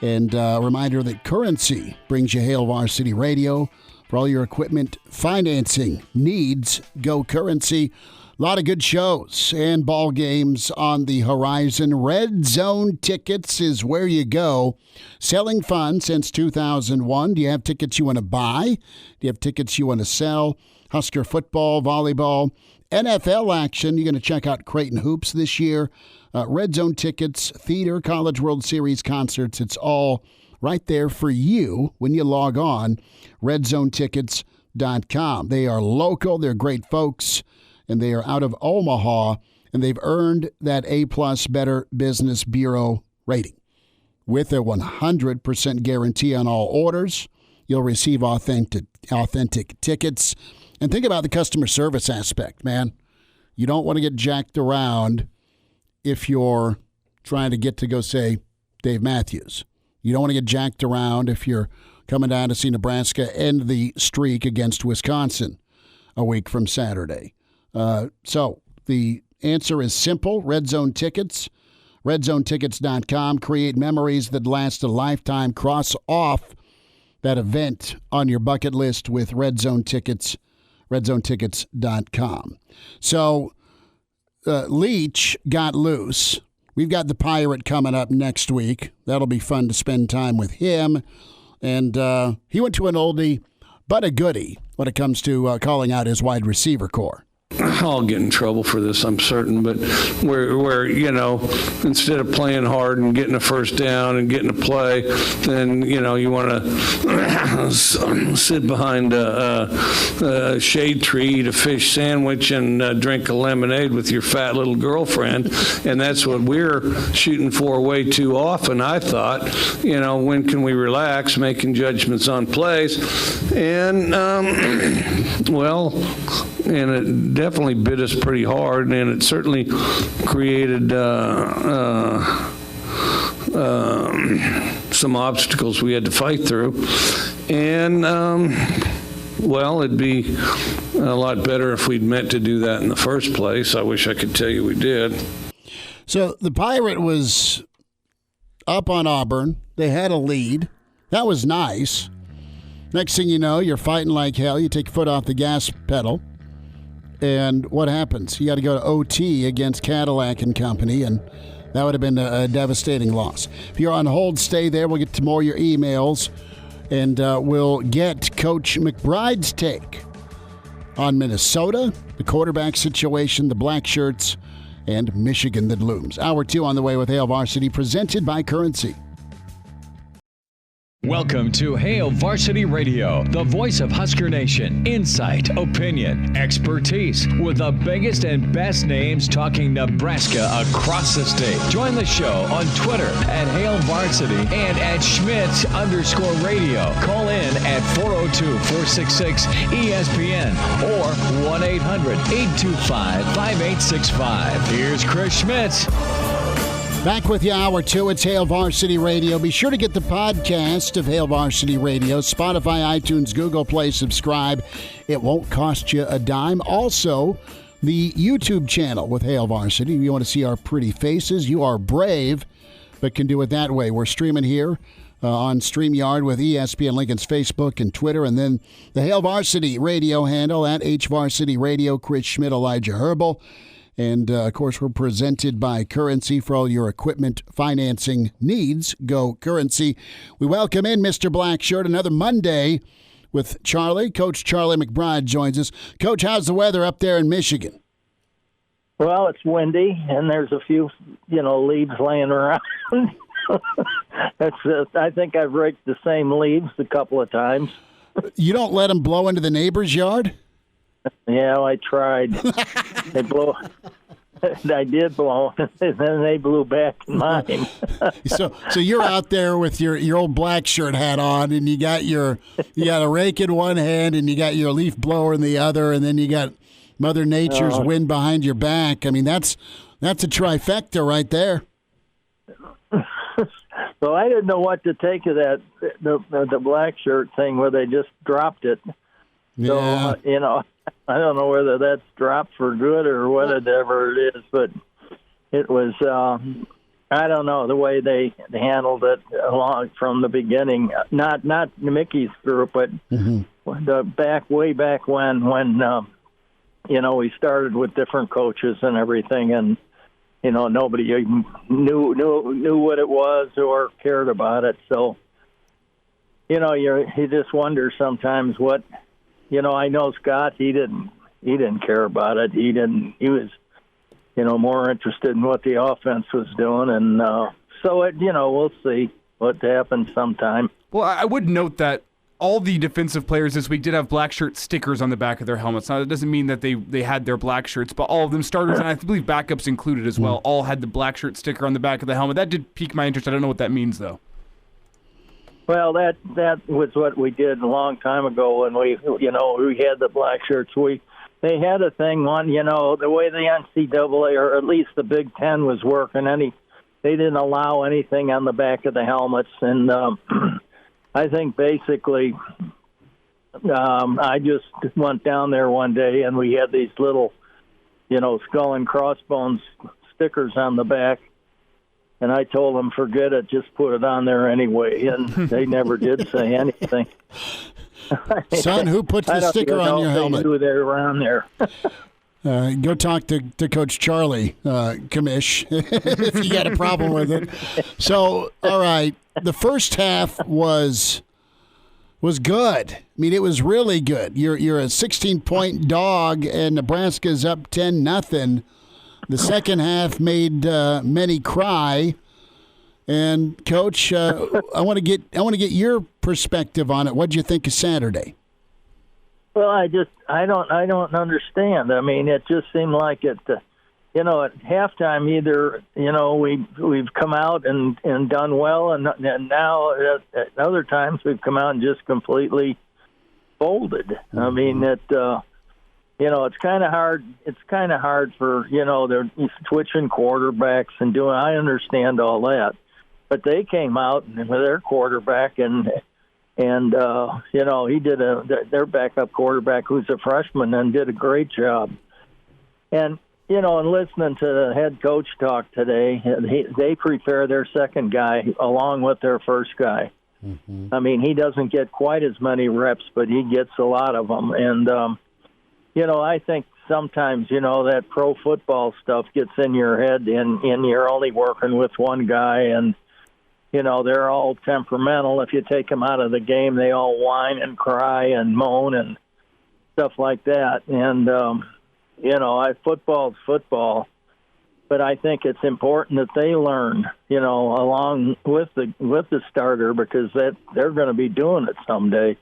And a reminder that Currency brings you Hail Varsity Radio. For all your equipment financing needs, go Currency. A lot of good shows and ball games on the horizon. Red Zone Tickets is where you go. Selling fun since 2001. Do you have tickets you want to buy? Do you have tickets you want to sell? Husker football, volleyball, NFL action. You're going to check out Creighton Hoops this year. Red Zone Tickets, theater, College World Series concerts. It's all right there for you when you log on. RedZoneTickets.com. They are local. They're great folks. And they are out of Omaha, and they've earned that A-plus Better Business Bureau rating. With a 100% guarantee on all orders, you'll receive authentic tickets. And think about the customer service aspect, man. You don't want to get jacked around if you're trying to get to go say Dave Matthews. You don't want to get jacked around if you're coming down to see Nebraska end the streak against Wisconsin a week from Saturday. So the answer is simple. Red Zone Tickets RedZoneTickets.com. Create memories that last a lifetime. Cross off that event on your bucket list with Red Zone Tickets, RedZoneTickets.com. So Leach got loose. We've got the Pirate coming up next week. That'll be fun to spend time with him. And he went to an oldie but a goodie when it comes to calling out his wide receiver core. I'll get in trouble for this, I'm certain, but where instead of playing hard and getting a first down and getting a play, then, you want to sit behind a shade tree, eat a fish sandwich, and drink a lemonade with your fat little girlfriend. And that's what we're shooting for way too often, I thought. When can we relax, making judgments on plays? And, and it definitely bit us pretty hard, and it certainly created some obstacles we had to fight through. And, it'd be a lot better if we'd meant to do that in the first place. I wish I could tell you we did. So the Pirate was up on Auburn. They had a lead. That was nice. Next thing you know, you're fighting like hell. You take your foot off the gas pedal. And what happens? You got to go to OT against Cadillac and Company, and that would have been a devastating loss. If you're on hold, stay there. We'll get to more of your emails, and we'll get Coach McBride's take on Minnesota, the quarterback situation, the black shirts, and Michigan that looms. Hour 2 on the way with Hail Varsity, presented by Currency. Welcome to Hail Varsity Radio, the voice of Husker Nation. Insight, opinion, expertise, with the biggest and best names talking Nebraska across the state. Join the show on Twitter at Hail Varsity and at Schmidt_radio. Call in at 402-466-ESPN or 1-800-825-5865. Here's Chris Schmidt. Back with you, Hour 2. It's Hail Varsity Radio. Be sure to get the podcast of Hail Varsity Radio. Spotify, iTunes, Google Play. Subscribe. It won't cost you a dime. Also, the YouTube channel with Hail Varsity. If you want to see our pretty faces, you are brave, but can do it that way. We're streaming here on StreamYard with ESPN Lincoln's Facebook and Twitter. And then the Hail Varsity Radio handle at HVarsity Radio. Chris Schmidt, Elijah Herbel. And, of course, we're presented by Currency for all your equipment financing needs. Go Currency. We welcome in Mr. Blackshirt. Another Monday with Charlie. Coach Charlie McBride joins us. Coach, how's the weather up there in Michigan? Well, it's windy, and there's a few, leaves laying around. I think I've raked the same leaves a couple of times. You don't let them blow into the neighbor's yard? Yeah, I tried. I did blow, and then they blew back in mine. So you're out there with your old black shirt hat on, and you got a rake in one hand, and you got your leaf blower in the other, and then you got Mother Nature's wind behind your back. I mean, that's a trifecta right there. So I didn't know what to take of that the black shirt thing where they just dropped it. So Yeah. I don't know whether that's dropped for good or whatever it is, but it was, I don't know, the way they handled it along from the beginning. Not Mickey's group, but way back when we started with different coaches and everything, and nobody even knew what it was or cared about it. So you just wonder sometimes what. I know Scott. He didn't care about it. He was, more interested in what the offense was doing, and so we'll see what happens sometime. Well, I would note that all the defensive players this week did have black shirt stickers on the back of their helmets. Now, it doesn't mean that they had their black shirts, but all of them, starters and I believe backups included as well, all had the black shirt sticker on the back of the helmet. That did pique my interest. I don't know what that means, though. Well, that was what we did a long time ago when we had the black shirts. They had a thing on, the way the NCAA or at least the Big Ten was working. They didn't allow anything on the back of the helmets, and I think basically, I just went down there one day and we had these little, skull and crossbones stickers on the back. And I told them, forget it, just put it on there anyway. And they never did say anything. Son, who puts the sticker on your helmet? They knew they were on there. Go talk to Coach Charlie, Commish, if you got a problem with it. So, all right, the first half was good. I mean, it was really good. You're a 16-point dog, and Nebraska's up 10-0. The second half made many cry. And Coach, I want to get your perspective on it. What did you think of Saturday? Well, I don't understand. I mean, it just seemed like it. At halftime, either we've come out and done well, and now at other times we've come out and just completely folded. I mean, it's kind of hard. It's kind of hard for they're switching quarterbacks and doing. I understand all that, but they came out with their quarterback and he did their backup quarterback who's a freshman and did a great job. And and listening to the head coach talk today, they prefer their second guy along with their first guy. Mm-hmm. I mean, he doesn't get quite as many reps, but he gets a lot of them. And I think sometimes that pro football stuff gets in your head, and you're only working with one guy, and they're all temperamental. If you take them out of the game, they all whine and cry and moan and stuff like that. And, football's football. But I think it's important that they learn, along with the starter, because they're going to be doing it someday.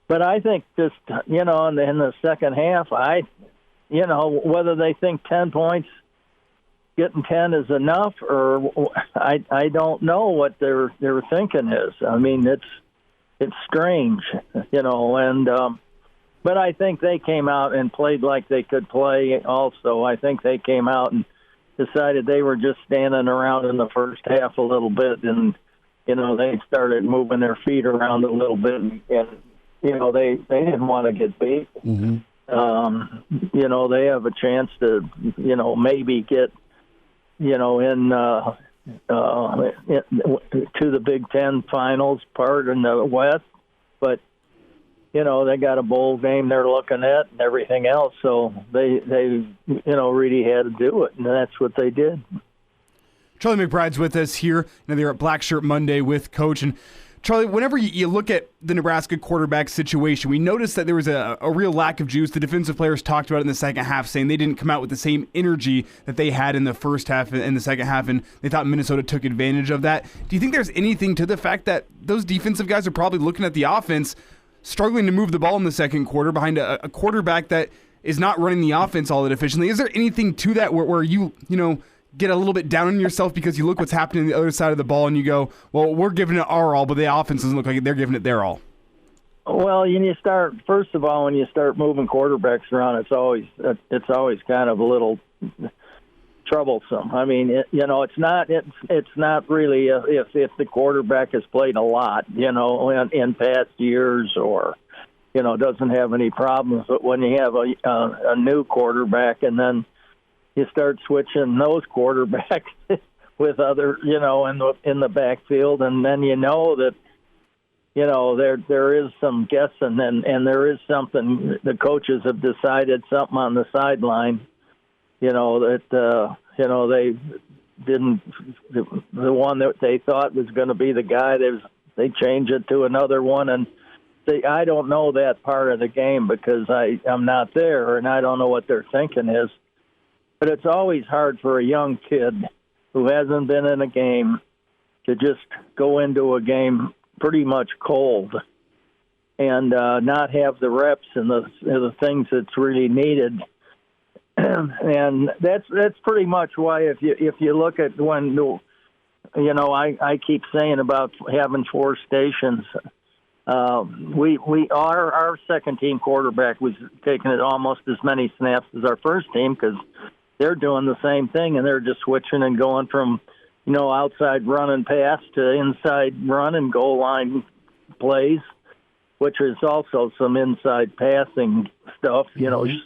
But I think just, in the second half, whether they think 10 points, getting 10 is enough, or I don't know what their thinking is. I mean, it's strange, and but I think they came out and played like they could play also. I think they came out and decided they were just standing around in the first half a little bit, and they started moving their feet around a little bit, and they didn't want to get beat. Mm-hmm. They have a chance to maybe get to the Big Ten finals part in the West, but they got a bowl game they're looking at and everything else, so they really had to do it, and that's what they did. Charlie McBride's with us here. They're at Black Shirt Monday with Coach. And Charlie, whenever you look at the Nebraska quarterback situation, we noticed that there was a real lack of juice. The defensive players talked about it in the second half, saying they didn't come out with the same energy that they had in the first half and the second half, and they thought Minnesota took advantage of that. Do you think there's anything to the fact that those defensive guys are probably looking at the offense, struggling to move the ball in the second quarter behind a quarterback that is not running the offense all that efficiently? Is there anything to that where you get a little bit down on yourself because you look what's happening on the other side of the ball and you go, well, we're giving it our all, but the offense doesn't look like they're giving it their all? Well, when you start moving quarterbacks around, it's always kind of a little troublesome. I mean, it's not really if the quarterback has played a lot, in past years, or doesn't have any problems. But when you have a new quarterback, and then you start switching those quarterbacks with other, in the backfield, and then that there is some guessing, and there is something the coaches have decided something on the sideline, that they didn't, the one that they thought was going to be the guy, they change it to another one, and I don't know that part of the game because I'm not there, and I don't know what their thinking is. But it's always hard for a young kid who hasn't been in a game to just go into a game pretty much cold and not have the reps and the things that's really needed. And that's pretty much why if you look at when I keep saying about having 4 stations. Our second team quarterback was taking it almost as many snaps as our first team because they're doing the same thing, and they're just switching and going from, outside run and pass to inside run and goal line plays, which is also some inside passing stuff,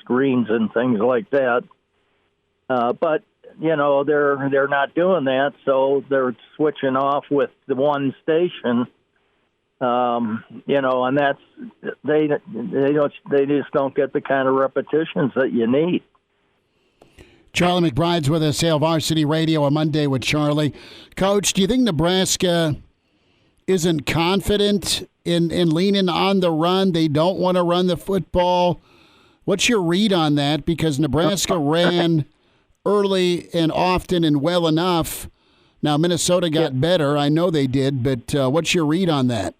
screens and things like that. But they're not doing that, so they're switching off with the one station. And that's they just don't get the kind of repetitions that you need. Charlie McBride's with us, Hail Varsity Radio, a Monday with Charlie. Coach, do you think Nebraska isn't confident in leaning on the run? They don't want to run the football. What's your read on that? Because Nebraska ran early and often and well enough. Now, Minnesota got better. I know they did, but what's your read on that?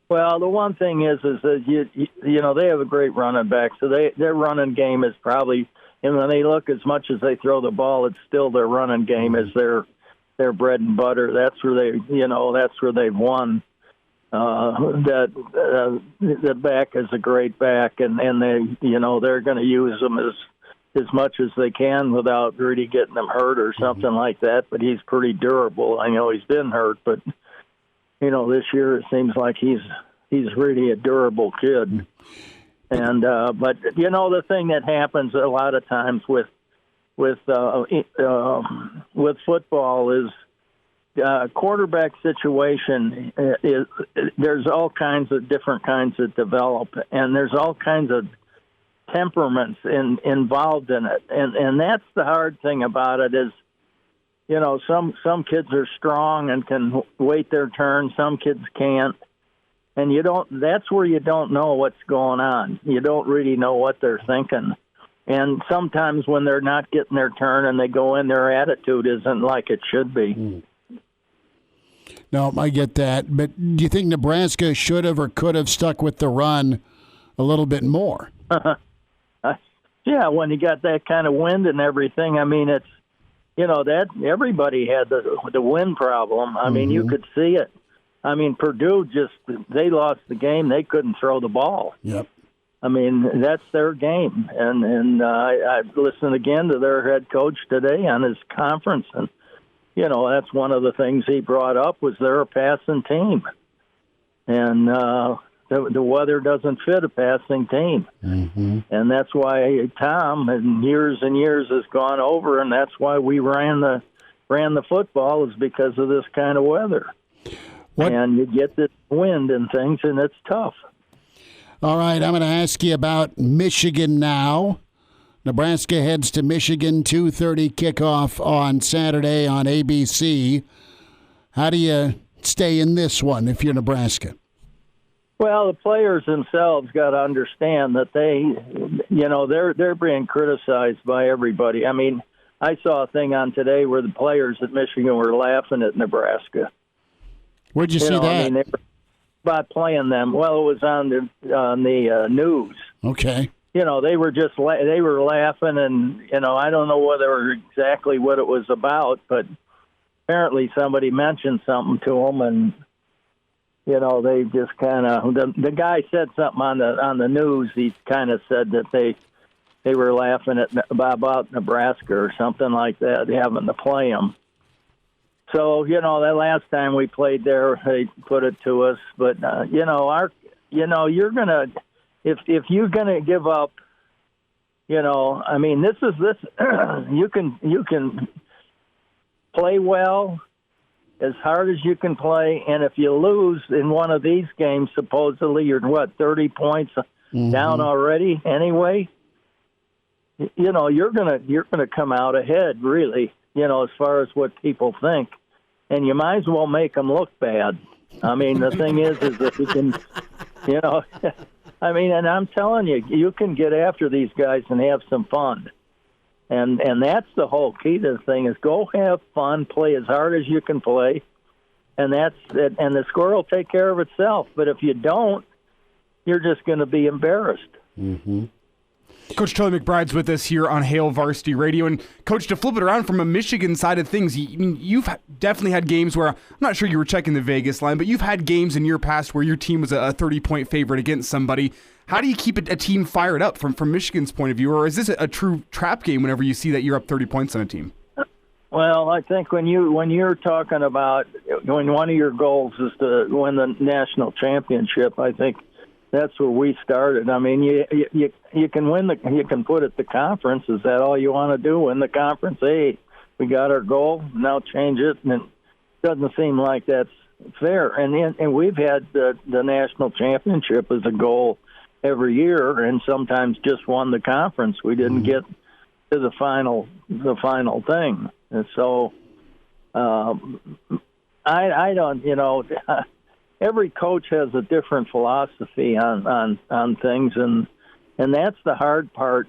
Well, the one thing is that they have a great running back, so their running game is probably, and when they look as much as they throw the ball, it's still their running game is their bread and butter. That's where they've won. The back is a great back, and they're going to use him as much as they can without really getting him hurt or something like that. But he's pretty durable. I know he's been hurt, but this year it seems like he's really a durable kid. And but the thing that happens a lot of times with football is quarterback situation is there's all kinds of different kinds that develop, and there's all kinds of temperaments involved in it, and that's the hard thing about it is some kids are strong and can wait their turn, some kids can't, and that's where you don't know what's going on. You don't really know what they're thinking. And sometimes when they're not getting their turn and they go in, their attitude isn't like it should be. No, I get that. But do you think Nebraska should have or could have stuck with the run a little bit more? Yeah, when you got that kind of wind and everything, I mean, it's, that everybody had the wind problem. I mean, you could see it. I mean, Purdue they lost the game. They couldn't throw the ball. Yep. I mean, that's their game. And I listened again to their head coach today on his conference, and that's one of the things he brought up was they're a passing team, and the weather doesn't fit a passing team, and that's why Tom and years has gone over, and that's why we ran the football is because of this kind of weather. What? And you get this wind and things, and it's tough. All right, I'm going to ask you about Michigan now. Nebraska heads to Michigan, 2:30 kickoff on Saturday on ABC. How do you stay in this one if you're Nebraska? Well, the players themselves got to understand that they're being criticized by everybody. I mean, I saw a thing on today where the players at Michigan were laughing at Nebraska. Where'd you see that? I mean, they were about playing them. Well, it was on the news. Okay. They were they were laughing, and I don't know exactly what it was about, but apparently somebody mentioned something to them, and they just kind of the guy said something on the news. He kind of said that they were laughing about Nebraska or something like that, having to play them. So that last time we played there, they put it to us. But you're gonna if you're gonna give up, I mean, this you can play well as hard as you can play, and if you lose in one of these games, supposedly you're 30 points down already anyway. You're gonna come out ahead, really. As far as what people think, and you might as well make them look bad. I mean, the thing is that you can, I mean, and I'm telling you, you can get after these guys and have some fun. And that's the whole key to the thing is go have fun, play as hard as you can play, and that's it. And the score will take care of itself. But if you don't, you're just going to be embarrassed. Mm-hmm. Coach Charlie McBride's with us here on Hail Varsity Radio. And, Coach, to flip it around from a Michigan side of things, you've definitely had games where, I'm not sure you were checking the Vegas line, but you've had games in your past where your team was a 30-point favorite against somebody. How do you keep a team fired up from Michigan's point of view? Or is this a true trap game whenever you see that you're up 30 points on a team? Well, I think when you're talking about when one of your goals is to win the national championship, I think that's where we started. I mean, you can win you can put it the conference. Is that all you want to do? Win the conference? Hey, We got our goal, now change it, and it doesn't seem like that's fair. And we've had the national championship as a goal every year, and sometimes just won the conference. We didn't get to the final thing. And so I don't, every coach has a different philosophy on things, and that's the hard part,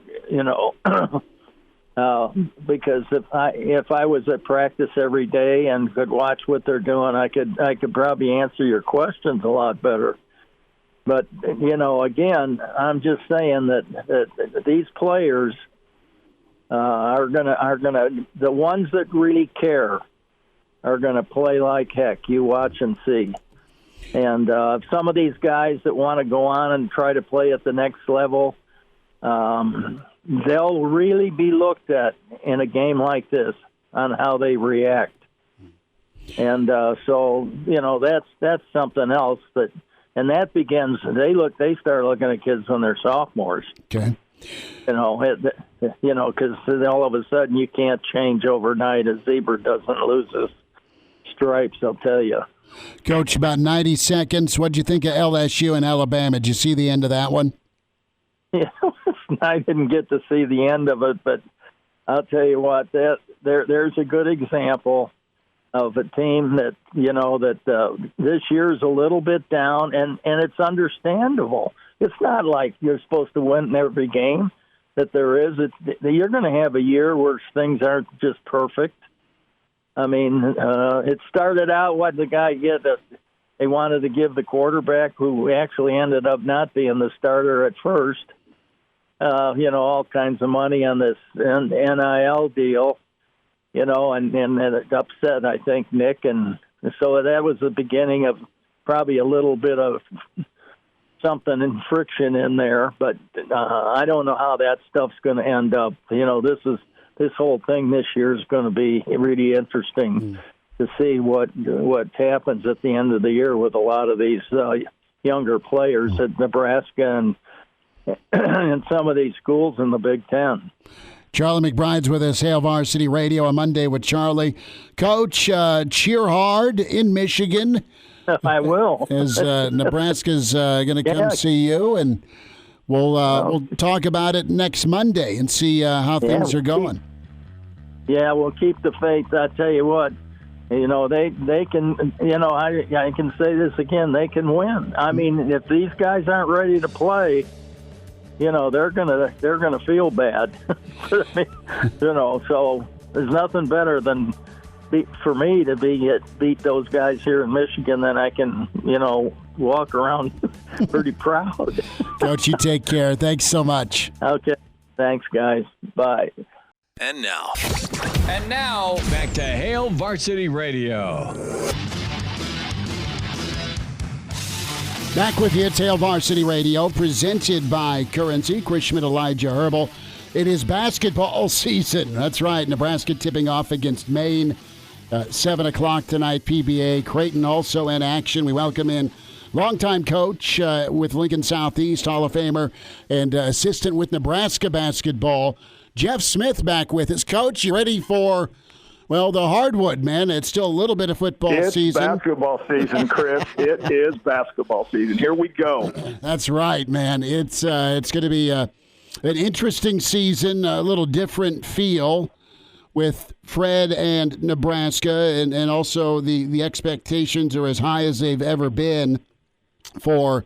because if I was at practice every day and could watch what they're doing, I could probably answer your questions a lot better. But again, I'm just saying that these players are gonna the ones that really care are gonna play like heck. You watch and see. And some of these guys that want to go on and try to play at the next level, they'll really be looked at in a game like this on how they react. And so that's something else and that begins. They start looking at kids when they're sophomores. Okay. Because all of a sudden you can't change overnight. A zebra doesn't lose his stripes, I'll tell you. Coach, about 90 seconds. What'd you think of LSU and Alabama? Did you see the end of that one? Yeah, I didn't get to see the end of it, but I'll tell you what, there's a good example of a team that this year's a little bit down, and it's understandable. It's not like you're supposed to win every game that there is. You're going to have a year where things aren't just perfect. I mean, it started out, what the guy get? They wanted to give the quarterback, who actually ended up not being the starter at first, all kinds of money on this NIL deal, and it upset, I think, Nick. And so that was the beginning of probably a little bit of something in friction in there. But I don't know how that stuff's going to end up. This whole thing this year is going to be really interesting to see what happens at the end of the year with a lot of these younger players at Nebraska and some of these schools in the Big Ten. Charlie McBride's with us, Hail Varsity Radio, on Monday with Charlie. Coach, cheer hard in Michigan. I will. As Nebraska's going to come see you, and we'll talk about it next Monday and see how things are going. We'll keep the faith. I tell you what, they can. I can say this again. They can win. I mean, if these guys aren't ready to play, they're gonna feel bad. So there's nothing better than for me to beat those guys here in Michigan. Then I can walk around pretty proud. Coach, you take care. Thanks so much. Okay. Thanks, guys. Bye. And now, back to Hail Varsity Radio. Back with you, it's Hail Varsity Radio, presented by Currency, Schmidt and Elijah Herbel. It is basketball season. That's right. Nebraska tipping off against Maine. 7 o'clock tonight, PBA. Creighton also in action. We welcome in longtime coach with Lincoln Southeast, Hall of Famer, and assistant with Nebraska basketball, Jeff Smith, back with us. Coach, you ready for, the hardwood, man? It's still a little bit of football season. It's basketball season, Chris. It is basketball season. Here we go. That's right, man. It's going to be an interesting season, a little different feel with Fred and Nebraska, and also the expectations are as high as they've ever been for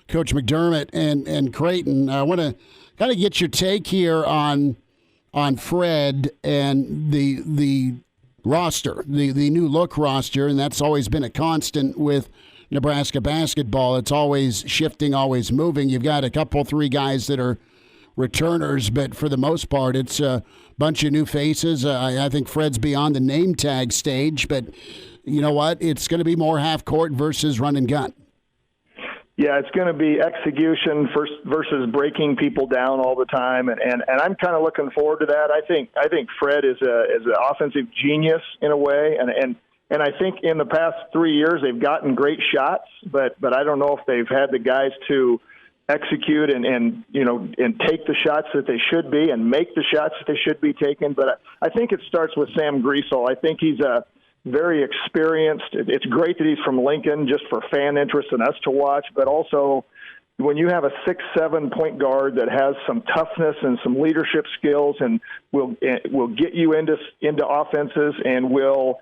Coach McDermott and Creighton. I want to kind of get your take here on Fred and the roster, the new look roster, and that's always been a constant with Nebraska basketball. It's always shifting, always moving. You've got a three guys that are returners, but for the most part, it's a bunch of new faces. I think Fred's beyond the name tag stage, but you know what? It's going to be more half court versus run and gun. Yeah, it's going to be execution versus breaking people down all the time, and I'm kind of looking forward to that. I think Fred is an offensive genius in a way, and I think in the past 3 years they've gotten great shots, but I don't know if they've had the guys to execute and take the shots that they should be and make the shots that they should be taken. But I think it starts with Sam Griesel. I think he's a very experienced. It's great that he's from Lincoln just for fan interest and us to watch, but also when you have a 6'7" point guard that has some toughness and some leadership skills and will get you into offenses and will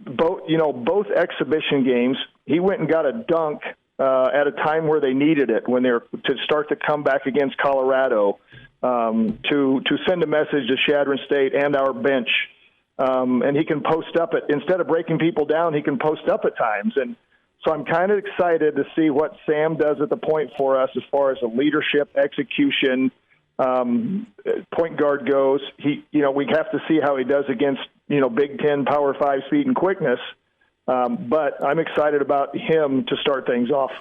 both exhibition games, he went and got a dunk at a time where they needed it when they're to start the comeback against Colorado, to send a message to Chadron State and our bench. And he can post up instead of breaking people down, he can post up at times. And so I'm kind of excited to see what Sam does at the point for us as far as the leadership, execution, point guard goes. We have to see how he does against, Big Ten, Power 5 speed and quickness. But I'm excited about him to start things off.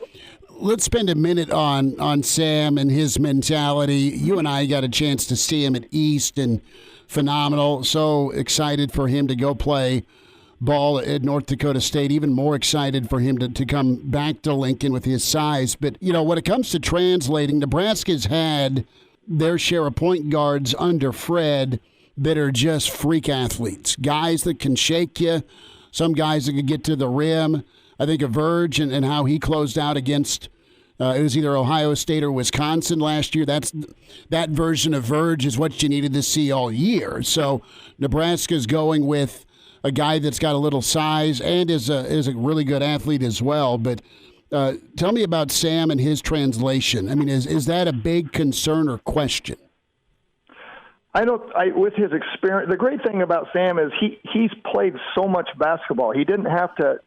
Let's spend a minute on Sam and his mentality. You and I got a chance to see him at East, and phenomenal. So excited for him to go play ball at North Dakota State. Even more excited for him to come back to Lincoln with his size. But, when it comes to translating, Nebraska's had their share of point guards under Fred that are just freak athletes, guys that can shake you, some guys that can get to the rim. I think of Verge and how he closed out against it was either Ohio State or Wisconsin last year. That version of Verge is what you needed to see all year. So Nebraska's going with a guy that's got a little size and is a really good athlete as well. But tell me about Sam and his translation. I mean, is that a big concern or question? With his experience, the great thing about Sam is he's played so much basketball. He didn't have to,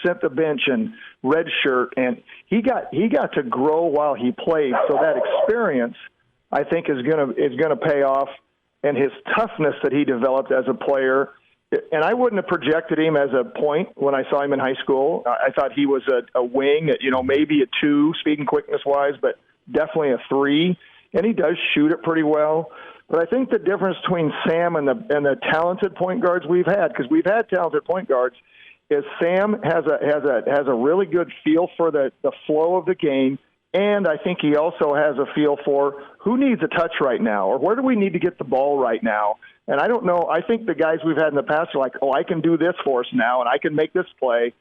sit the bench and redshirt, and he got to grow while he played. So that experience, I think, is gonna pay off, and his toughness that he developed as a player. And I wouldn't have projected him as a point when I saw him in high school. I thought he was a wing, maybe a 2, speed and quickness wise, but definitely a 3. And he does shoot it pretty well. But I think the difference between Sam and the talented point guards we've had, because we've had talented point guards, is Sam has a really good feel for the flow of the game, and I think he also has a feel for who needs a touch right now, or where do we need to get the ball right now. And I don't know. I think the guys we've had in the past are like, I can do this for us now, and I can make this play.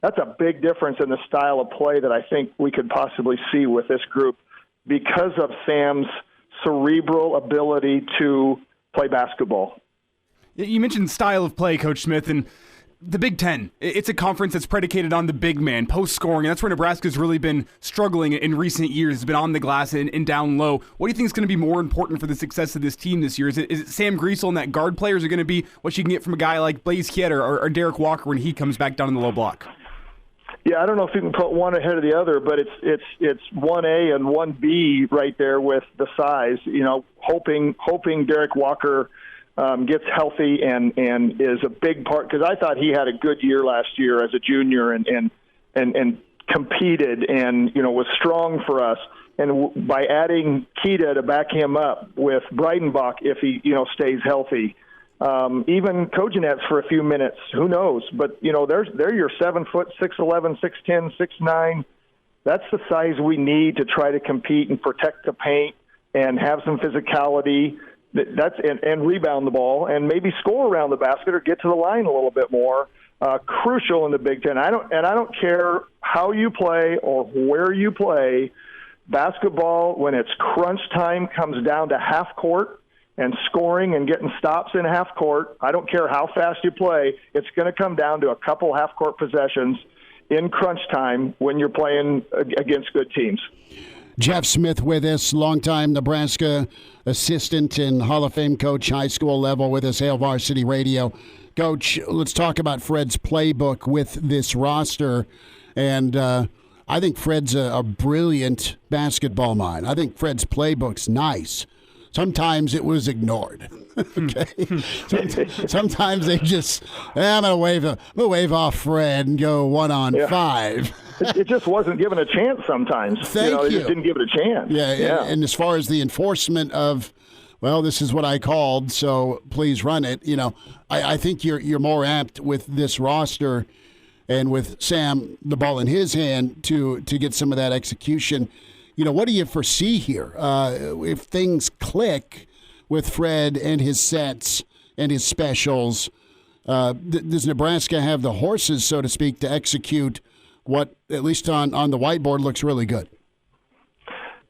That's a big difference in the style of play that I think we could possibly see with this group because of Sam's cerebral ability to play basketball. You mentioned style of play, Coach Smith, and the Big Ten. It's a conference that's predicated on the big man, post-scoring, and that's where Nebraska's really been struggling in recent years. It's been on the glass and down low. What do you think is going to be more important for the success of this team this year? Is it Sam Griesel and that guard players are going to be what you can get from a guy like Blaze Kiet or Derek Walker when he comes back down in the low block? Yeah, I don't know if you can put one ahead of the other, but it's 1A and 1B right there with the size. Hoping Derek Walker gets healthy and is a big part, because I thought he had a good year last year as a junior and competed and was strong for us. And by adding Keita to back him up with Breidenbach, if he stays healthy. Even Kojanets for a few minutes, who knows? But they're your 7 foot, 6'11", 6'10", 6'9". That's the size we need to try to compete and protect the paint and have some physicality. And rebound the ball and maybe score around the basket or get to the line a little bit more. Crucial in the Big Ten. I don't care how you play or where you play. Basketball, when it's crunch time, comes down to half court and scoring and getting stops in half court. I don't care how fast you play. It's going to come down to a couple half court possessions in crunch time when you're playing against good teams. Jeff Smith with us, longtime Nebraska assistant and Hall of Fame coach, high school level with us, Hail Varsity Radio. Coach, let's talk about Fred's playbook with this roster. And I think Fred's a brilliant basketball mind. I think Fred's playbook's nice. Sometimes it was ignored. Okay. Sometimes they just, I'm gonna wave off Fred and go 1-on-5. It just wasn't given a chance sometimes. Thank you. They just didn't give it a chance. Yeah. And as far as the enforcement of, well, this is what I called, so please run it. I think you're more apt with this roster and with Sam, the ball in his hand, to get some of that execution. what do you foresee here if things click with Fred and his sets and his specials? Does Nebraska have the horses, so to speak, to execute what, at least on the whiteboard, looks really good?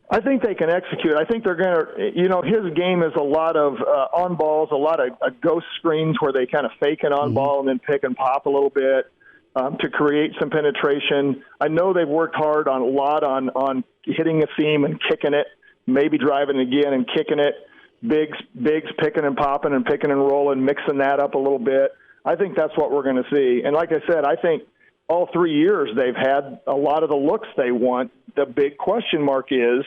I think they can execute. I think they're going to, his game is a lot of on balls, a lot of ghost screens where they kind of fake an on ball and then pick and pop a little bit to create some penetration. I know they've worked hard on hitting a seam and kicking it, maybe driving again and kicking it. Bigs picking and popping and picking and rolling, mixing that up a little bit. I think that's what we're going to see. And like I said, I think all 3 years they've had a lot of the looks they want. The big question mark is,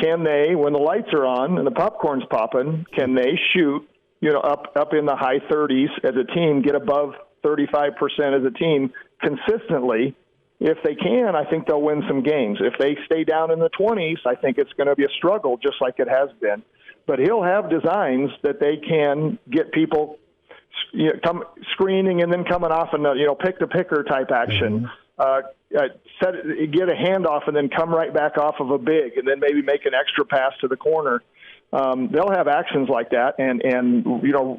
can they, when the lights are on and the popcorn's popping, can they shoot, up in the high 30s as a team, get above 35% as a team consistently? If they can, I think they'll win some games. If they stay down in the 20s, I think it's going to be a struggle, just like it has been. But he'll have designs that they can get people come screening and then coming off and pick-to-picker type action. Get a handoff and then come right back off of a big and then maybe make an extra pass to the corner. They'll have actions like that and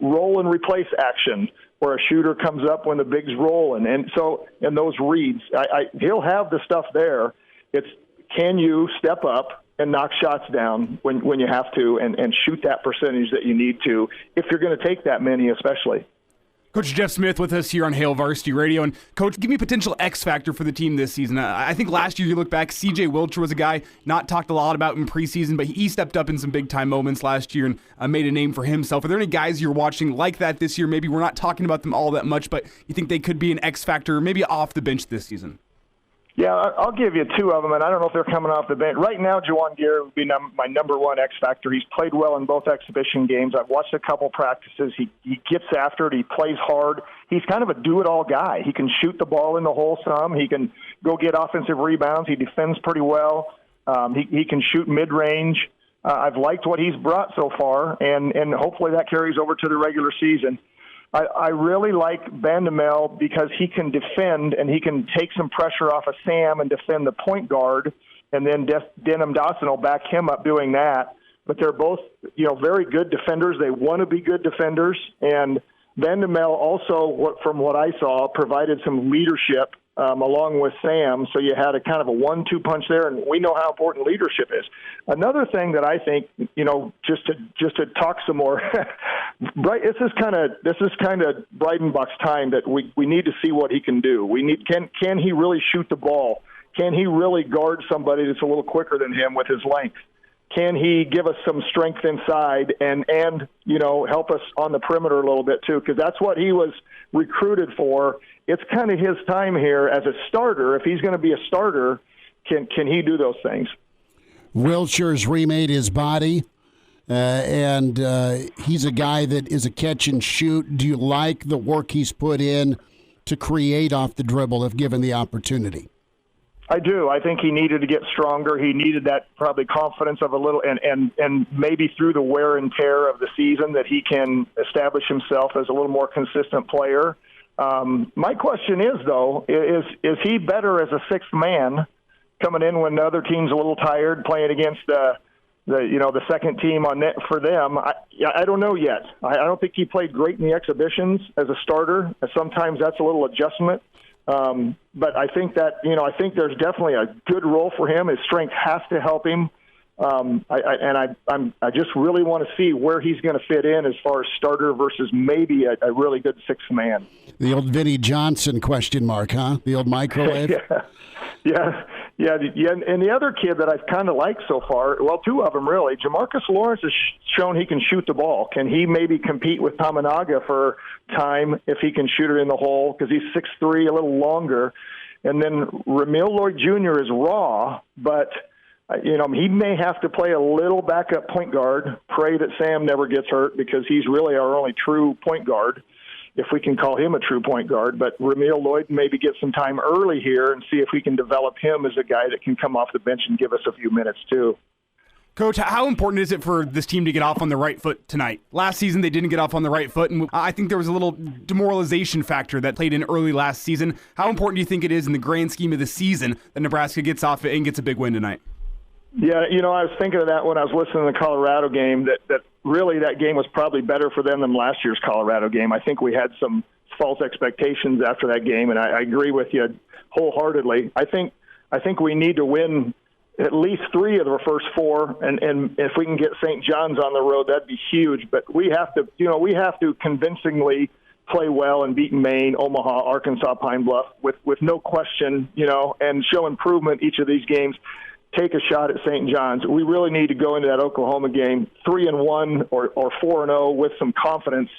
roll and replace action where a shooter comes up when the bigs roll and those reads. He'll have the stuff there. It's, can you step up and knock shots down when you have to and shoot that percentage that you need to, if you're going to take that many especially. Coach Jeff Smith with us here on Hail Varsity Radio. And, Coach, give me a potential X factor for the team this season. I think last year you look back, C.J. Wilcher was a guy not talked a lot about in preseason, but he stepped up in some big-time moments last year and made a name for himself. Are there any guys you're watching like that this year? Maybe we're not talking about them all that much, but you think they could be an X factor, maybe off the bench this season? Yeah, I'll give you two of them, and I don't know if they're coming off the bench. Right now, Juwan Gear would be my number one X factor. He's played well in both exhibition games. I've watched a couple practices. He gets after it. He plays hard. He's kind of a do-it-all guy. He can shoot the ball in the hole some. He can go get offensive rebounds. He defends pretty well. He can shoot mid-range. I've liked what he's brought so far, and hopefully that carries over to the regular season. I really like Bandamel because he can defend and he can take some pressure off of Sam and defend the point guard, and then Denham Dawson will back him up doing that. But they're both, very good defenders. They want to be good defenders, and Bandamel also, from what I saw, provided some leadership along with Sam. So you had a kind of a 1-2 punch there, and we know how important leadership is. Another thing that I think, just to talk some more, this is kind of Breidenbach's time that we need to see what he can do. Can he really shoot the ball? Can he really guard somebody that's a little quicker than him with his length? Can he give us some strength inside and help us on the perimeter a little bit too? Because that's what he was recruited for. It's kind of his time here as a starter. If he's going to be a starter, can he do those things? Wilcher's remade his body, and he's a guy that is a catch and shoot. Do you like the work he's put in to create off the dribble if given the opportunity? I do. I think he needed to get stronger. He needed that probably confidence of a little, and maybe through the wear and tear of the season that he can establish himself as a little more consistent player. My question is, though, is he better as a sixth man coming in when the other team's a little tired, playing against the second team on net for them? I don't know yet. I don't think he played great in the exhibitions as a starter. Sometimes that's a little adjustment. But I think that, I think there's definitely a good role for him. His strength has to help him. I just really want to see where he's going to fit in as far as starter versus maybe a really good sixth man. The old Vinnie Johnson question mark, huh? The old microwave? Yeah. And the other kid that I've kind of liked so far, well, two of them really, Jamarcus Lawrence has shown he can shoot the ball. Can he maybe compete with Tamanaga for time if he can shoot it in the hole? Because he's 6'3", a little longer. And then Ramil Lloyd Jr. is raw, but he may have to play a little backup point guard, pray that Sam never gets hurt because he's really our only true point guard, if we can call him a true point guard. But Ramil Lloyd maybe get some time early here and see if we can develop him as a guy that can come off the bench and give us a few minutes too. Coach, how important is it for this team to get off on the right foot tonight? Last season, they didn't get off on the right foot, and I think there was a little demoralization factor that played in early last season. How important do you think it is in the grand scheme of the season that Nebraska gets off and gets a big win tonight? Yeah, I was thinking of that when I was listening to the Colorado game, that really that game was probably better for them than last year's Colorado game. I think we had some false expectations after that game, and I agree with you wholeheartedly. I think we need to win at least 3 of the first 4, and if we can get St. John's on the road, that'd be huge. But we have to convincingly play well and beat Maine, Omaha, Arkansas, Pine Bluff with no question, and show improvement each of these games. Take a shot at St. John's. We really need to go into that Oklahoma game 3-1 or 4-0 with some confidence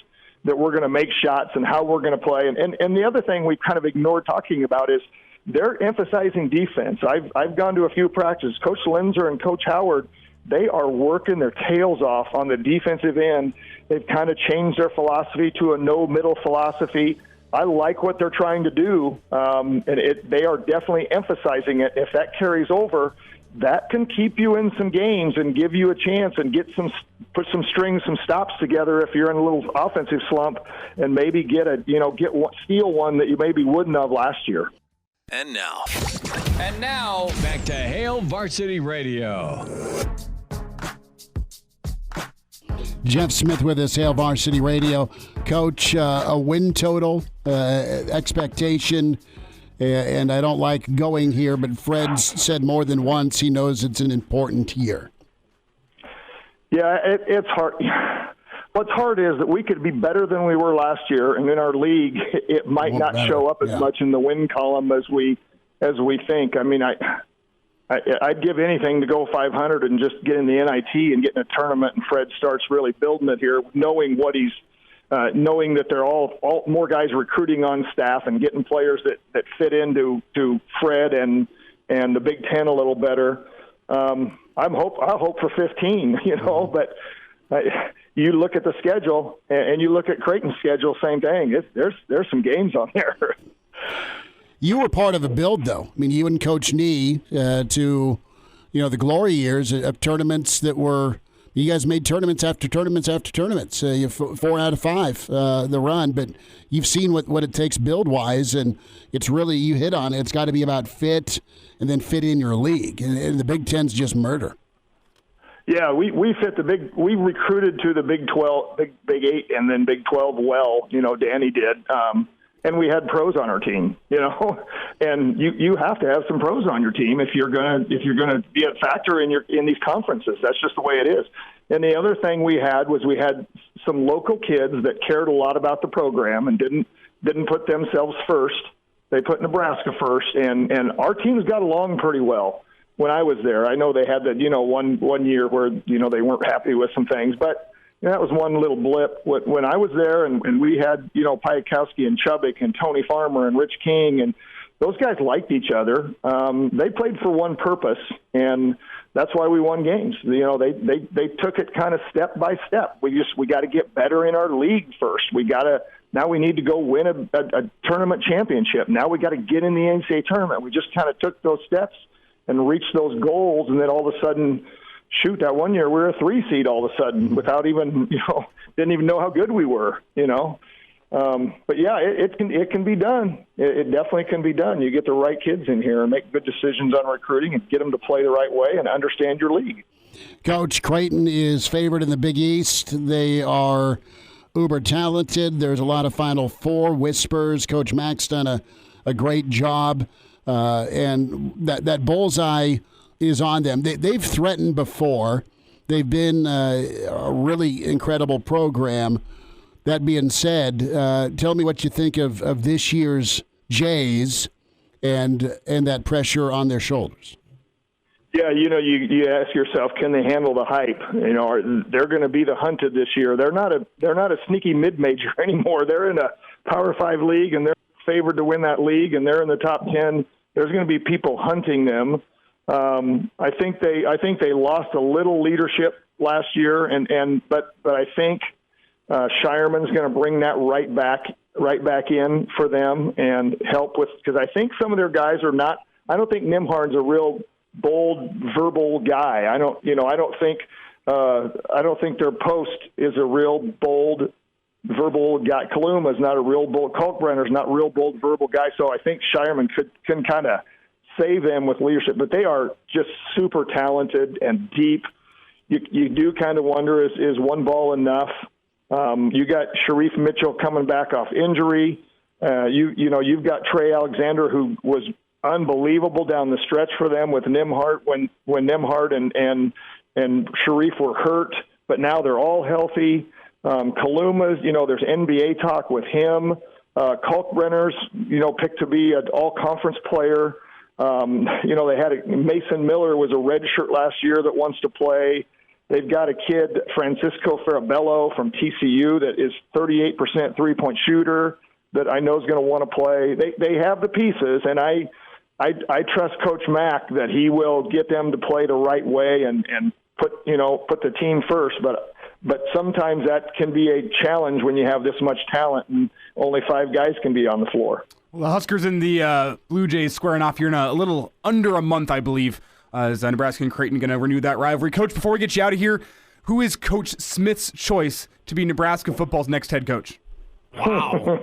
that we're going to make shots and how we're going to play. And the other thing we kind of ignored talking about is they're emphasizing defense. I've gone to a few practices. Coach Linzer and Coach Howard, they are working their tails off on the defensive end. They've kind of changed their philosophy to a no-middle philosophy. I like what they're trying to do, and they are definitely emphasizing it. If that carries over, that can keep you in some games and give you a chance and put some strings, some stops together if you're in a little offensive slump, and maybe steal one that you maybe wouldn't have last year. And now, back to Hail Varsity Radio. Jeff Smith with us, Hail Varsity Radio. Coach, a win total, expectation, and I don't like going here, but Fred's said more than once he knows it's an important year. Yeah, it's hard. What's hard is that we could be better than we were last year, and in our league, it might not show up as much in the win column as we think. I mean, I'd give anything to go 500 and just get in the NIT and get in a tournament, and Fred starts really building it here, knowing what he's knowing that they're all more guys recruiting on staff and getting players that fit into Fred and the Big Ten a little better. I'll hope for 15, but you look at the schedule and you look at Creighton's schedule, same thing. There's some games on there. You were part of a build, though. I mean, you and Coach Nee to, the glory years of tournaments that were. You guys made tournaments after tournaments after tournaments. You 4 out of 5 the run, but you've seen what it takes build wise, and it's really, you hit on it. It's got to be about fit and then fit in your league, and the Big Ten's just murder. Yeah, we fit we recruited to the Big 12, Big 8, and then Big 12 well. Danny did. And we had pros on our team, and you have to have some pros on your team if you're gonna be a factor in these conferences. That's just the way it is. And the other thing we had some local kids that cared a lot about the program and didn't put themselves first. They put Nebraska first, and our teams got along pretty well when I was there. I know they had that one year where they weren't happy with some things, but. That was one little blip. When I was there, and we had, Piakowski and Chubbuck and Tony Farmer and Rich King, and those guys liked each other. They played for one purpose, and that's why we won games. They took it kind of step by step. We got to get better in our league first. Now we need to go win a tournament championship. Now we got to get in the NCAA tournament. We just kind of took those steps and reached those goals, and then all of a sudden. Shoot, that one year we were a 3 seed all of a sudden without even, didn't even know how good we were, But yeah, it can be done. It definitely can be done. You get the right kids in here and make good decisions on recruiting and get them to play the right way and understand your league. Coach, Creighton is favored in the Big East. They are uber talented. There's a lot of Final Four whispers. Coach Mack's done a great job, and that bullseye is on them. They've threatened before. They've been a really incredible program. That being said, tell me what you think of this year's Jays and that pressure on their shoulders. Yeah, you ask yourself, can they handle the hype? They're going to be the hunted this year. They're not a sneaky mid-major anymore. They're in a Power 5 league, and they're favored to win that league, and they're in the top 10. There's going to be people hunting them. I think they lost a little leadership last year, but I think Shireman's going to bring that right back in for them and help with, because I think some of their guys are not. I don't think Nimhard's a real bold verbal guy. I don't think their post is a real bold verbal guy. Kaluma's not a real bold. Kalkbrenner's not a real bold verbal guy. So I think Shireman can kind of save them with leadership, but they are just super talented and deep. You do kind of wonder, is one ball enough? You got Sharif Mitchell coming back off injury. You've got Trey Alexander, who was unbelievable down the stretch for them with Nimhart when Nimhart and Sharif were hurt, but now they're all healthy. Kaluma's, there's NBA talk with him. Kalkbrenner's, picked to be an all-conference player. They had Mason Miller was a redshirt last year that wants to play. They've got a kid, Francisco Farabello from TCU, that is 38% three-point shooter that I know is going to want to play. They have the pieces, and I trust Coach Mack that he will get them to play the right way and put the team first. But sometimes that can be a challenge when you have this much talent and only 5 guys can be on the floor. Well, the Huskers and the Blue Jays squaring off here in a little under a month, I believe. Is Nebraska and Creighton going to renew that rivalry? Coach, before we get you out of here, who is Coach Smith's choice to be Nebraska football's next head coach? Wow.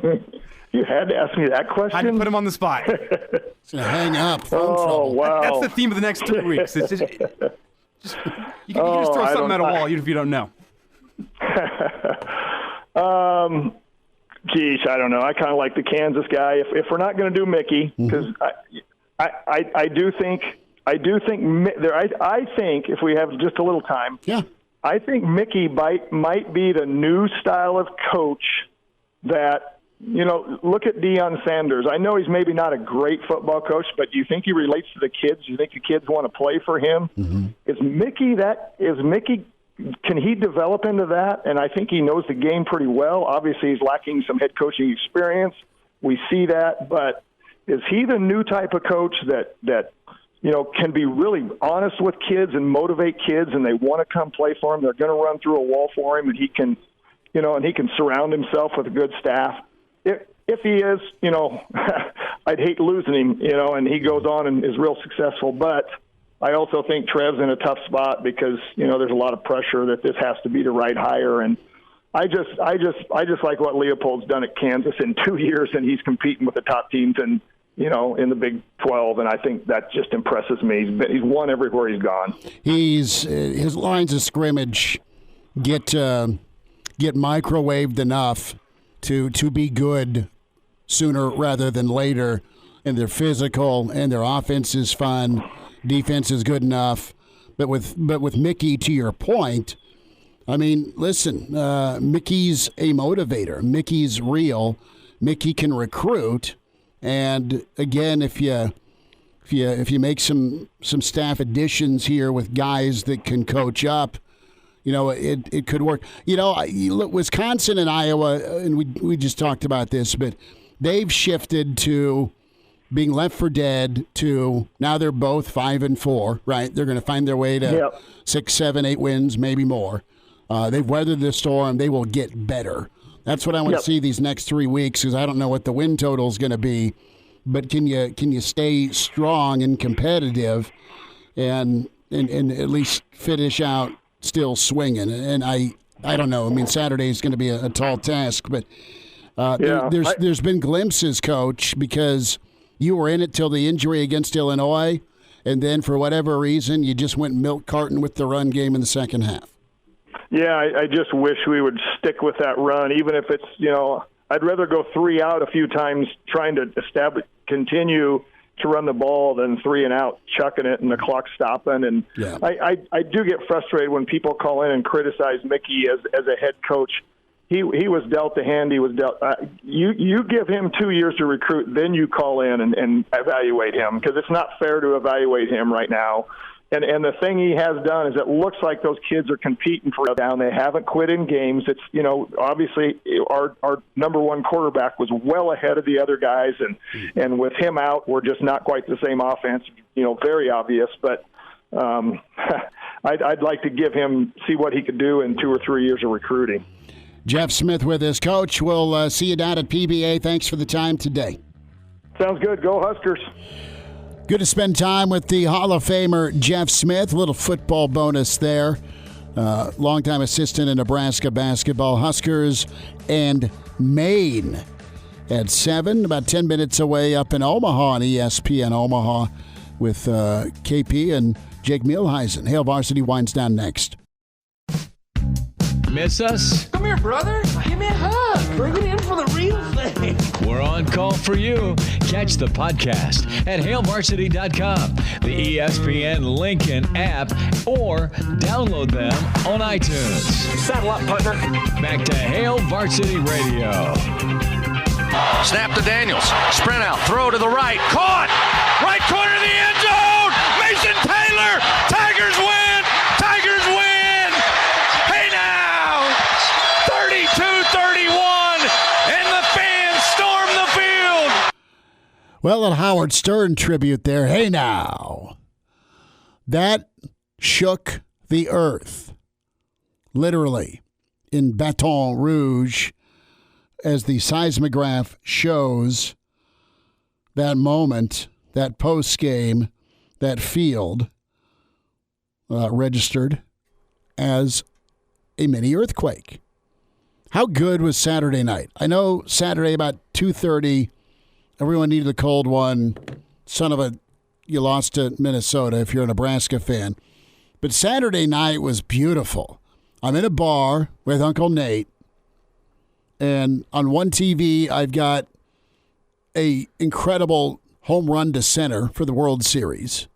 You had to ask me that question? Had to put him on the spot. It's going to hang up. Oh, wow. That's the theme of the next 2 weeks. It's you can just throw something at a wall if you don't know. Geez, I don't know. I kind of like the Kansas guy. If we're not going to do Mickey, because I do think if we have just a little time, I think Mickey might be the new style of coach that, look at Deion Sanders. I know he's maybe not a great football coach, but do you think he relates to the kids? Do you think the kids want to play for him? Mm-hmm. Can he develop into that? And I think he knows the game pretty well. Obviously, he's lacking some head coaching experience. We see that. But is he the new type of coach that can be really honest with kids and motivate kids, and they want to come play for him? They're going to run through a wall for him, and he can surround himself with a good staff. If he is, I'd hate losing him, and he goes on and is real successful. But I also think Trev's in a tough spot because, there's a lot of pressure that this has to be the right hire. And I just like what Leopold's done at Kansas in 2 years, and he's competing with the top teams in the Big 12. And I think that just impresses me. He's won everywhere he's gone. His lines of scrimmage get microwaved enough to be good sooner rather than later. And they're physical, and their offense is fun. Defense is good enough, but with Mickey, to your point, I mean, listen, Mickey's a motivator. Mickey's real. Mickey can recruit, and again, if you make some staff additions here with guys that can coach up, it could work. Wisconsin and Iowa, and we just talked about this, but they've shifted to being left for dead to now they're both 5-4, right? They're going to find their way to 6, 7, 8 wins, maybe more. They've weathered the storm. They will get better. That's what I want to see these next 3 weeks, because I don't know what the win total is going to be. But can you stay strong and competitive, and at least finish out still swinging? And I don't know. I mean, Saturday is going to be a tall task, but there's been glimpses, Coach, because you were in it till the injury against Illinois, and then for whatever reason, you just went milk carton with the run game in the second half. Yeah, I just wish we would stick with that run, even if it's, I'd rather go 3 out a few times trying to continue to run the ball than 3 and out, chucking it and the clock stopping. And I do get frustrated when people call in and criticize Mickey as a head coach. He was dealt the hand he was dealt. You give him 2 years to recruit, then you call in and evaluate him, because it's not fair to evaluate him right now. And the thing he has done is it looks like those kids are competing for a down. They haven't quit in games. It's, obviously our number one quarterback was well ahead of the other guys, and with him out, we're just not quite the same offense, very obvious. But I'd like to give him, see what he could do in 2 or 3 years of recruiting. Jeff Smith with us, Coach. We'll see you down at PBA. Thanks for the time today. Sounds good. Go Huskers. Good to spend time with the Hall of Famer Jeff Smith. A little football bonus there. Longtime assistant in Nebraska basketball. Huskers and Maine at 7, about 10 minutes away up in Omaha on ESPN Omaha. with KP and Jake Mielheisen. Hail Varsity winds down next. Miss us? Come here, brother. Give me a hug. Bring it in for the real thing. We're on call for you. Catch the podcast at hailvarsity.com, the ESPN Lincoln app, or download them on iTunes. Saddle up, partner. Back to Hail Varsity Radio. Snap to Daniels. Sprint out. Throw to the right. Caught. Right corner of the end zone. Mason Taylor. Tigers win. Tigers win. Hey now. 32-31. And the fans storm the field. Well, a Howard Stern tribute there. Hey now. That shook the earth. Literally. In Baton Rouge. As the seismograph shows that moment, that post game, that field registered as a mini earthquake. How good was Saturday night? I know Saturday about 2:30, everyone needed a cold one. You lost to Minnesota if you're a Nebraska fan. But Saturday night was beautiful. I'm in a bar with Uncle Nate. And on one TV, I've got a incredible home run to center for the World Series.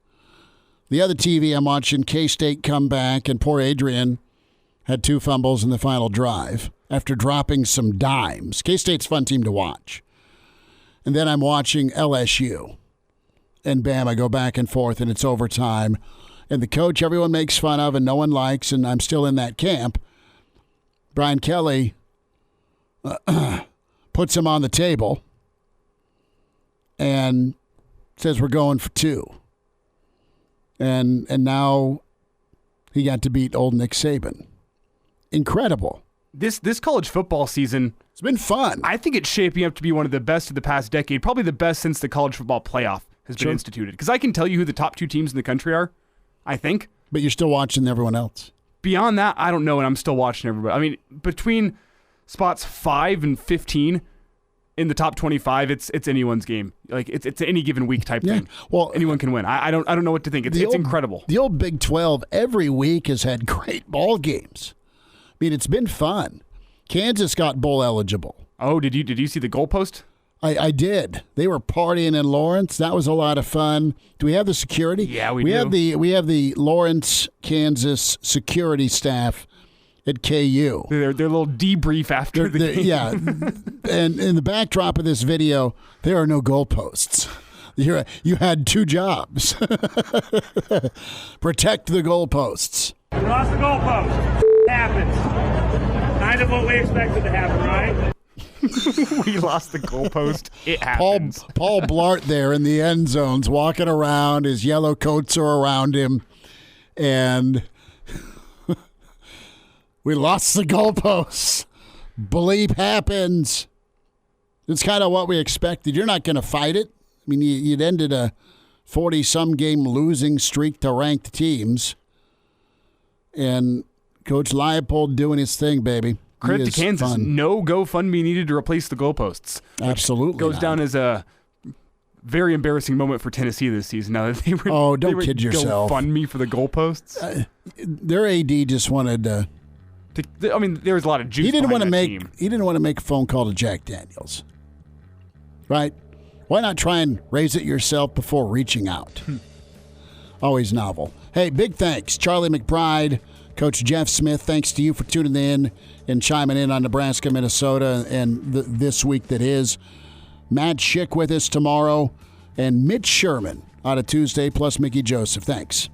The other TV, I'm watching K-State come back, and poor Adrian had 2 fumbles in the final drive after dropping some dimes. K-State's a fun team to watch. And then I'm watching LSU and Bama go back and forth, and it's overtime. And the coach everyone makes fun of and no one likes, and I'm still in that camp, Brian Kelly, puts him on the table and says we're going for 2. And now he got to beat old Nick Saban. Incredible. This college football season, it's been fun. I think it's shaping up to be one of the best of the past decade, probably the best since the college football playoff has been instituted. Because I can tell you who the top 2 teams in the country are, I think. But you're still watching everyone else. Beyond that, I don't know, and I'm still watching everybody. I mean, between spots 5 and 15 in the top 25, it's anyone's game. Like it's any given week type thing. Well, anyone can win. I don't know what to think. It's incredible. The old Big 12 every week has had great ball games. I mean, it's been fun. Kansas got bowl eligible. Oh, did you see the goalpost? I did. They were partying in Lawrence. That was a lot of fun. Do we have the security? Yeah, we do. We have the Lawrence, Kansas security staff at KU. Their little debrief after the game. Yeah. And in the backdrop of this video, there are no goalposts. You had 2 jobs. Protect the goalposts. We lost the goalpost. Happens. Kind of what we expected to happen, right? We lost the goalpost. It happens. Paul Blart there in the end zones walking around. His yellow coats are around him. And we lost the goalposts. Bleep happens. It's kind of what we expected. You're not going to fight it. I mean, you'd ended a 40-some game losing streak to ranked teams. And Coach Leipold doing his thing, baby. Credit to Kansas. Fun. No GoFundMe needed to replace the goalposts. Absolutely. Goes down as a very embarrassing moment for Tennessee this season. Now that they were don't kid yourself. GoFundMe for the goalposts. Their AD just wanted to. I mean, there was a lot of juice. He didn't want to make a phone call to Jack Daniels. Right? Why not try and raise it yourself before reaching out? Always novel. Hey, big thanks, Charlie McBride, Coach Jeff Smith. Thanks to you for tuning in and chiming in on Nebraska, Minnesota, and this week that is. Matt Schick with us tomorrow, and Mitch Sherman on a Tuesday, plus Mickey Joseph. Thanks.